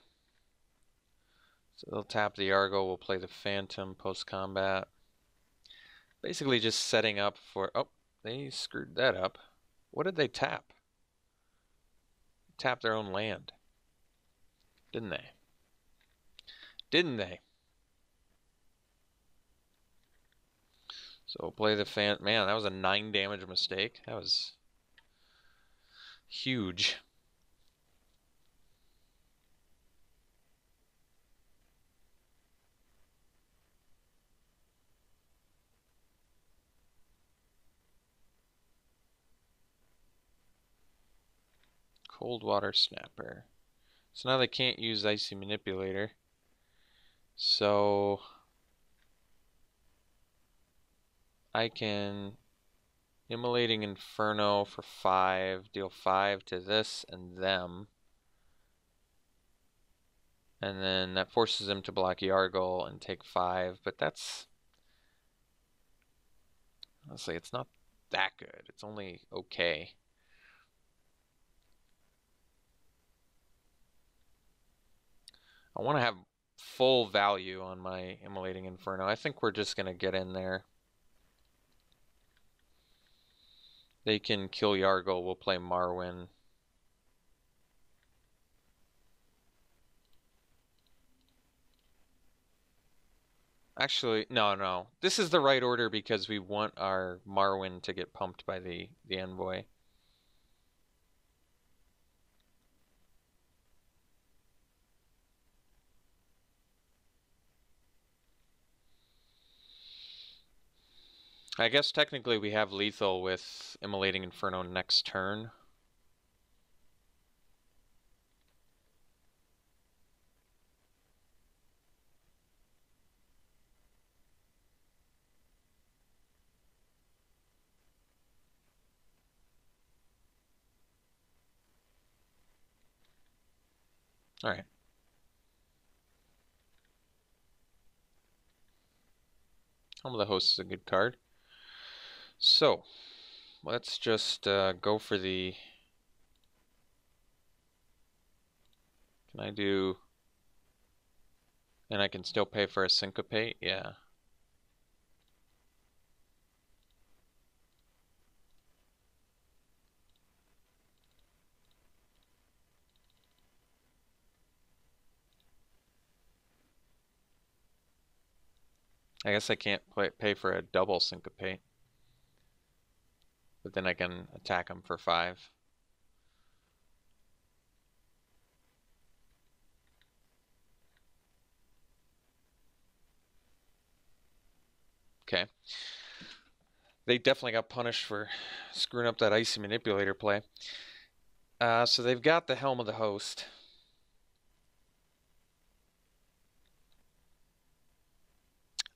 So they'll tap the Yargle, we'll play the Phantom post-combat. Basically just setting up for... Oh, they screwed that up. What did they tap? Tap their own land. Didn't they? Didn't they? So we'll play the Phantom. Man, that was a 9 damage mistake. That was huge. Coldwater Snapper. So now they can't use Icy Manipulator. So I can Immolating Inferno for 5, deal 5 to this and them. And then that forces them to block Yargle and take 5, but that's... Honestly, it's not that good. It's only okay. I want to have full value on my Immolating Inferno. I think we're just going to get in there. They can kill Yargle. We'll play Marwyn. Actually, no. This is the right order because we want our Marwyn to get pumped by the Envoy. I guess technically we have lethal with Immolating Inferno next turn. Alright. Helm of the Host is a good card. So, let's just go for the... Can I do... And I can still pay for a Syncopate? Yeah. I guess I can't pay for a double Syncopate. But then I can attack him for 5. Okay. They definitely got punished for screwing up that Icy Manipulator play. So they've got the Helm of the Host.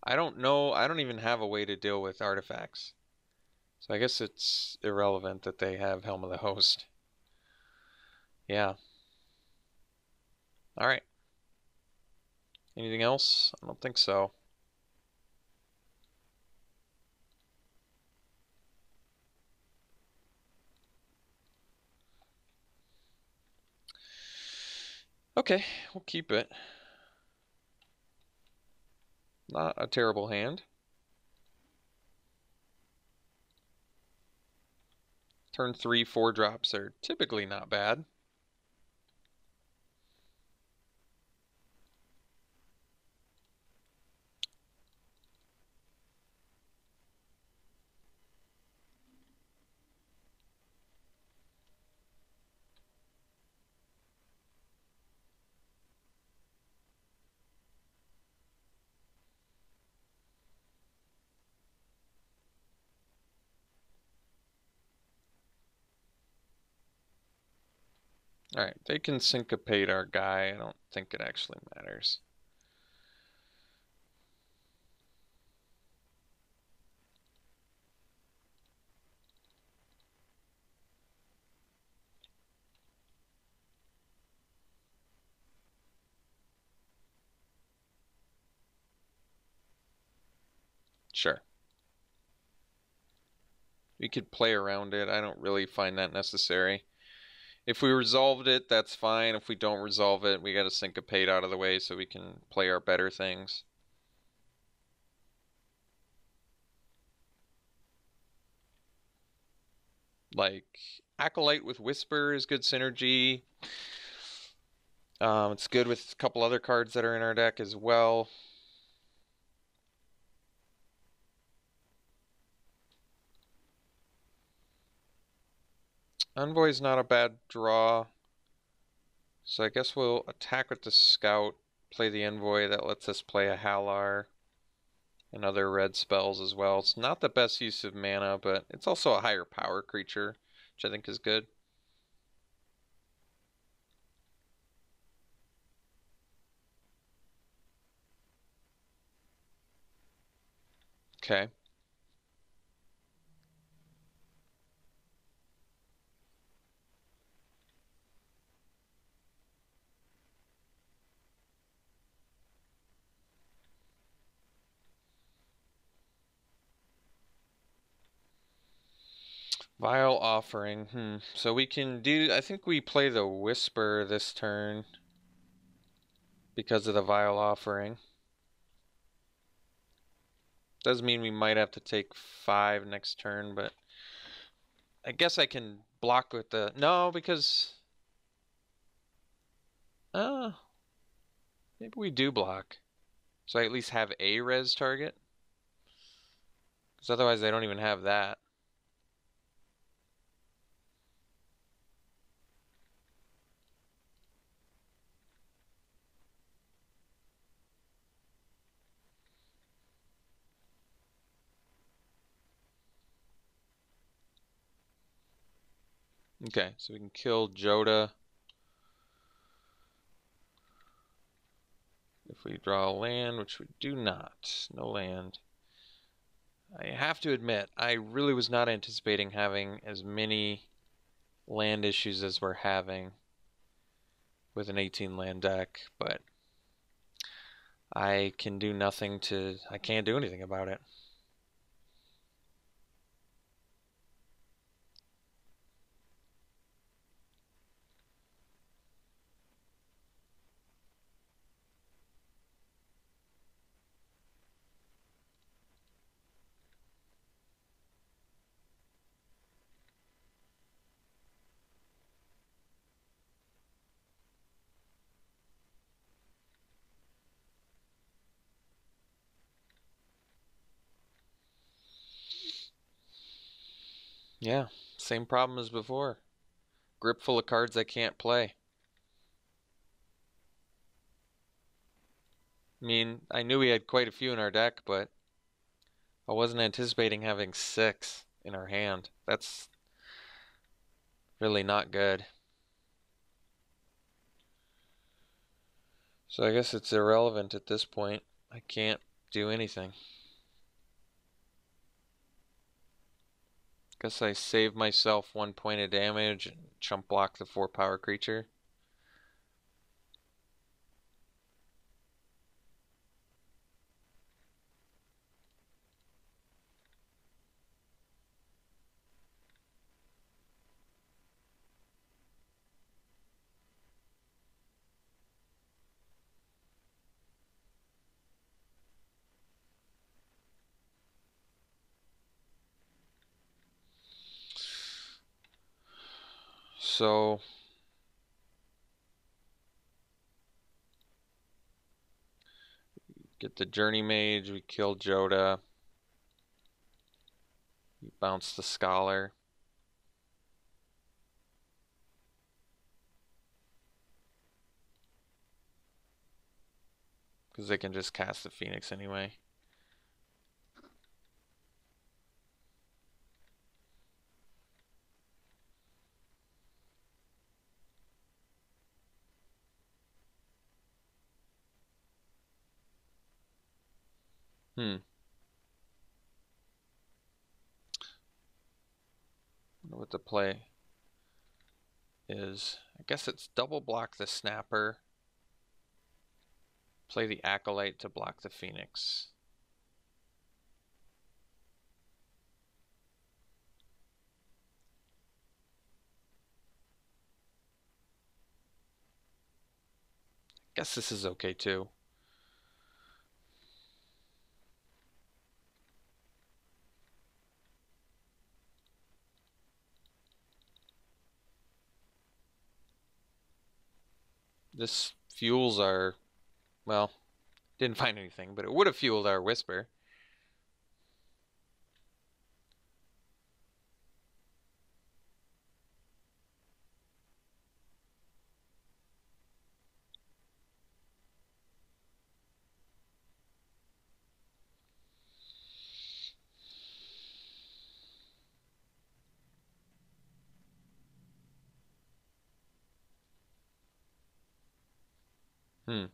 I don't know. I don't even have a way to deal with artifacts. So I guess it's irrelevant that they have Helm of the Host. Yeah. Alright. Anything else? I don't think so. Okay, we'll keep it. Not a terrible hand. Turn 3, 4 drops are typically not bad. Alright, they can syncopate our guy. I don't think it actually matters. Sure. We could play around it. I don't really find that necessary. If we resolved it, that's fine. If we don't resolve it, we gotta syncopate out of the way so we can play our better things. Like, Acolyte with Whisper is good synergy. It's good with a couple other cards that are in our deck as well. Envoy's not a bad draw. So I guess we'll attack with the Scout, play the Envoy. That lets us play a Halar and other red spells as well. It's not the best use of mana, but it's also a higher power creature, which I think is good. Okay. Vile Offering. So we can do... I think we play the Whisper this turn because of the Vile Offering. Does mean we might have to take 5 next turn, but I guess I can block with the... No, because... Maybe we do block. So I at least have a res target. Because otherwise I don't even have that. Okay, so we can kill Joda. If we draw land, which we do not. No land. I have to admit, I really was not anticipating having as many land issues as we're having with an 18 land deck, but I can't do anything about it. Yeah, same problem as before. Grip full of cards I can't play. I mean, I knew we had quite a few in our deck, but I wasn't anticipating having 6 in our hand. That's really not good. So I guess it's irrelevant at this point. I can't do anything. Guess I save myself 1 point of damage and chump block the 4 power creature. So get the Journey Mage, we kill Joda. We bounce the Scholar. Because they can just cast the Phoenix anyway. Hmm. I wonder what the play is. I guess it's double block the Snapper. Play the Acolyte to block the Phoenix. Guess this is okay too. This fuels our, well, didn't find anything, but it would have fueled our Whisper. Hmm.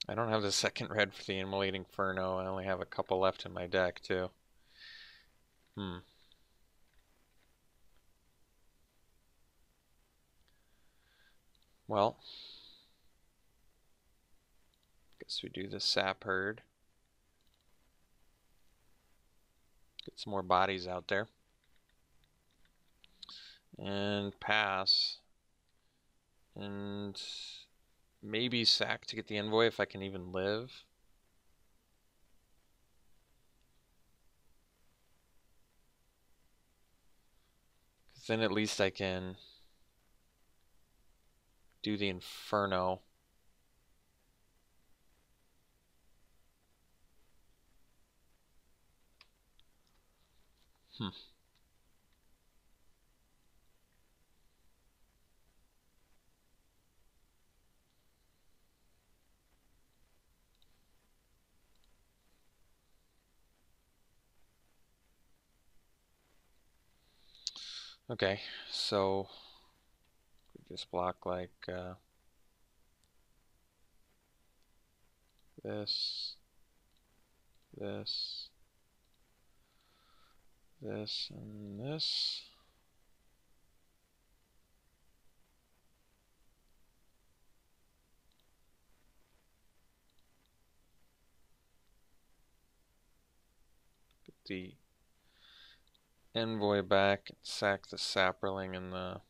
I don't have the second red for the Immolating Inferno. I only have a couple left in my deck too. Hmm. Well, guess we do the Sap Herd. Get some more bodies out there. And pass. And maybe sack to get the Envoy if I can even live. Because then at least I can do the Inferno. Hmm. Okay, so we just block like this, this, this, and this. Get the envoy back and sack the Saproling and the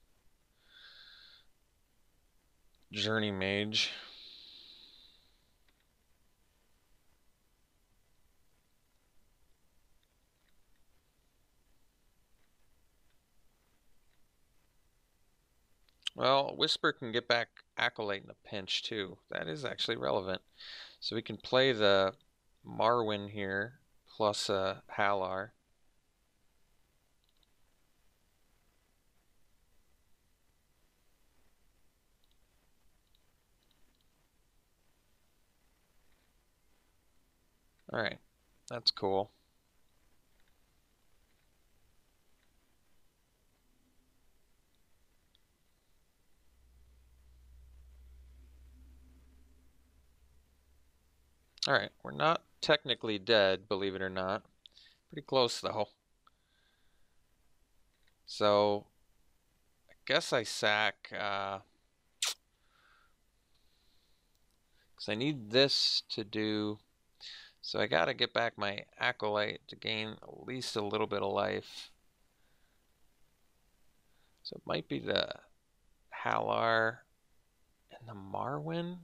Journey Mage. Well, Whisper can get back Acolyte in a pinch too. That is actually relevant. So we can play the Marwyn here plus a Halar. Alright, that's cool. Alright, we're not technically dead, believe it or not. Pretty close though. So, I guess I sack, because I need this to do, so I gotta get back my Acolyte to gain at least a little bit of life. So it might be the Halar and the Marwyn.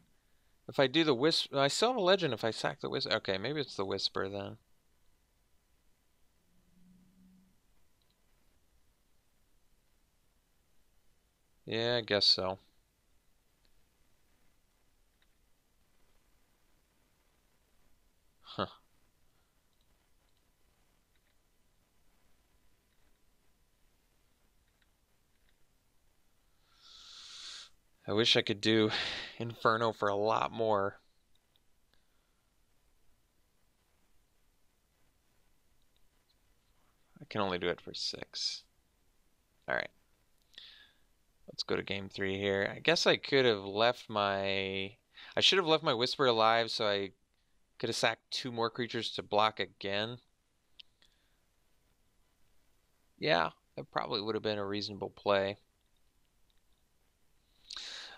If I do the Whisper, I still have a legend if I sack the Whisper. Okay, maybe it's the Whisper then. Yeah, I guess so. Huh. I wish I could do Inferno for a lot more. I can only do it for 6. Alright. Let's go to game 3 here. I guess I could have left my... I should have left my Whisper alive so I could have sacked 2 more creatures to block again. Yeah, that probably would have been a reasonable play.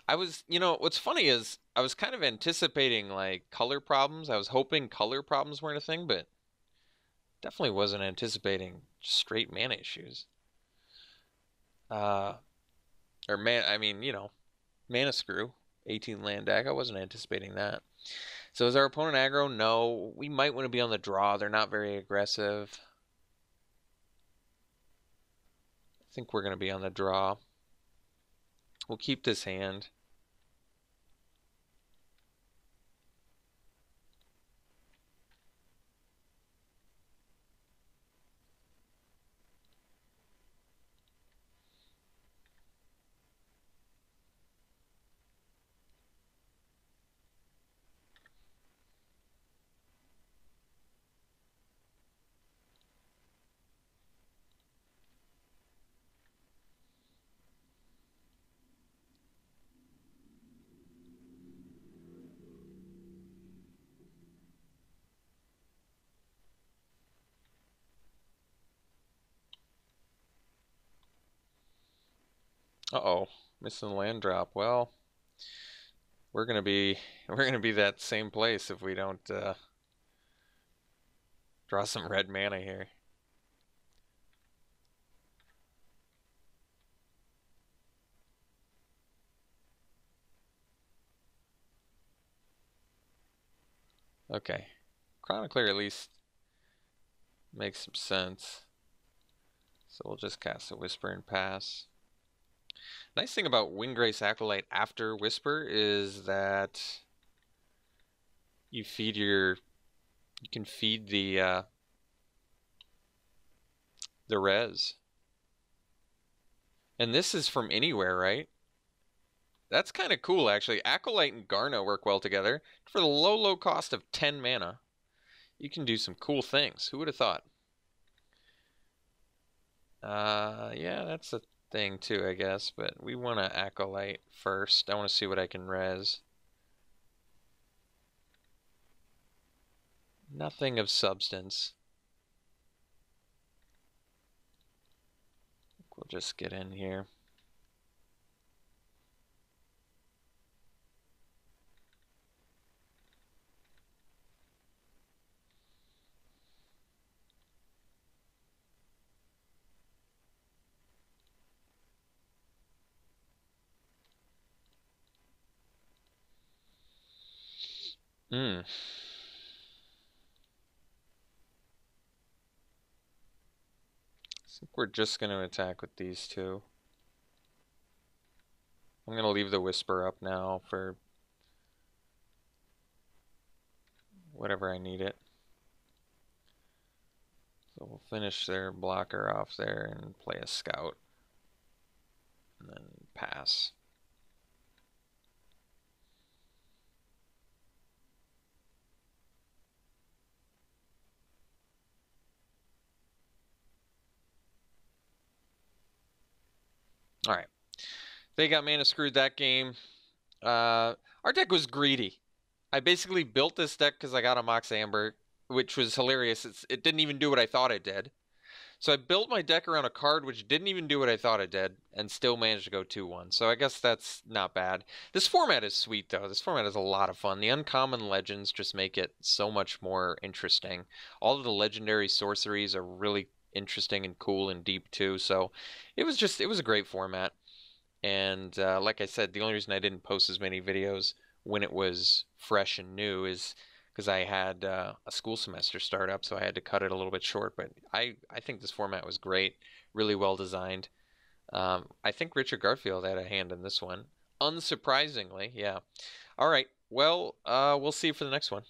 What's funny is I was kind of anticipating like color problems. I was hoping color problems weren't a thing, but definitely wasn't anticipating straight mana issues. Uh, or mana screw, 18 land deck. I wasn't anticipating that. So is our opponent aggro? No. We might want to be on the draw. They're not very aggressive. I think we're going to be on the draw. We'll keep this hand. Uh-oh, missing the land drop. Well, we're gonna be that same place if we don't draw some red mana here. Okay, Chronicler at least makes some sense. So we'll just cast a Whisper and pass. Nice thing about Windgrace Acolyte after Whisper is that you can feed the the res. And this is from anywhere, right? That's kind of cool, actually. Acolyte and Garna work well together. For the low, low cost of 10 mana, you can do some cool things. Who would have thought? Yeah, that's a thing too, I guess. But we want to Acolyte first. I want to see what I can res. Nothing of substance. We'll just get in here. Hmm. I think we're just going to attack with these two. I'm going to leave the Whisper up now for whatever I need it. So we'll finish their blocker off there and play a Scout. And then pass. Alright. They got mana screwed that game. Our deck was greedy. I basically built this deck because I got a Mox Amber, which was hilarious. It didn't even do what I thought it did. So I built my deck around a card which didn't even do what I thought it did, and still managed to go 2-1. So I guess that's not bad. This format is sweet, though. This format is a lot of fun. The uncommon legends just make it so much more interesting. All of the legendary sorceries are really interesting and cool and deep, too. So it was a great format. And like I said, the only reason I didn't post as many videos when it was fresh and new is because I had a school semester start up, so I had to cut it a little bit short. But I think this format was great, really well designed. I think Richard Garfield had a hand in this one, unsurprisingly. Yeah. All right. Well, we'll see you for the next one.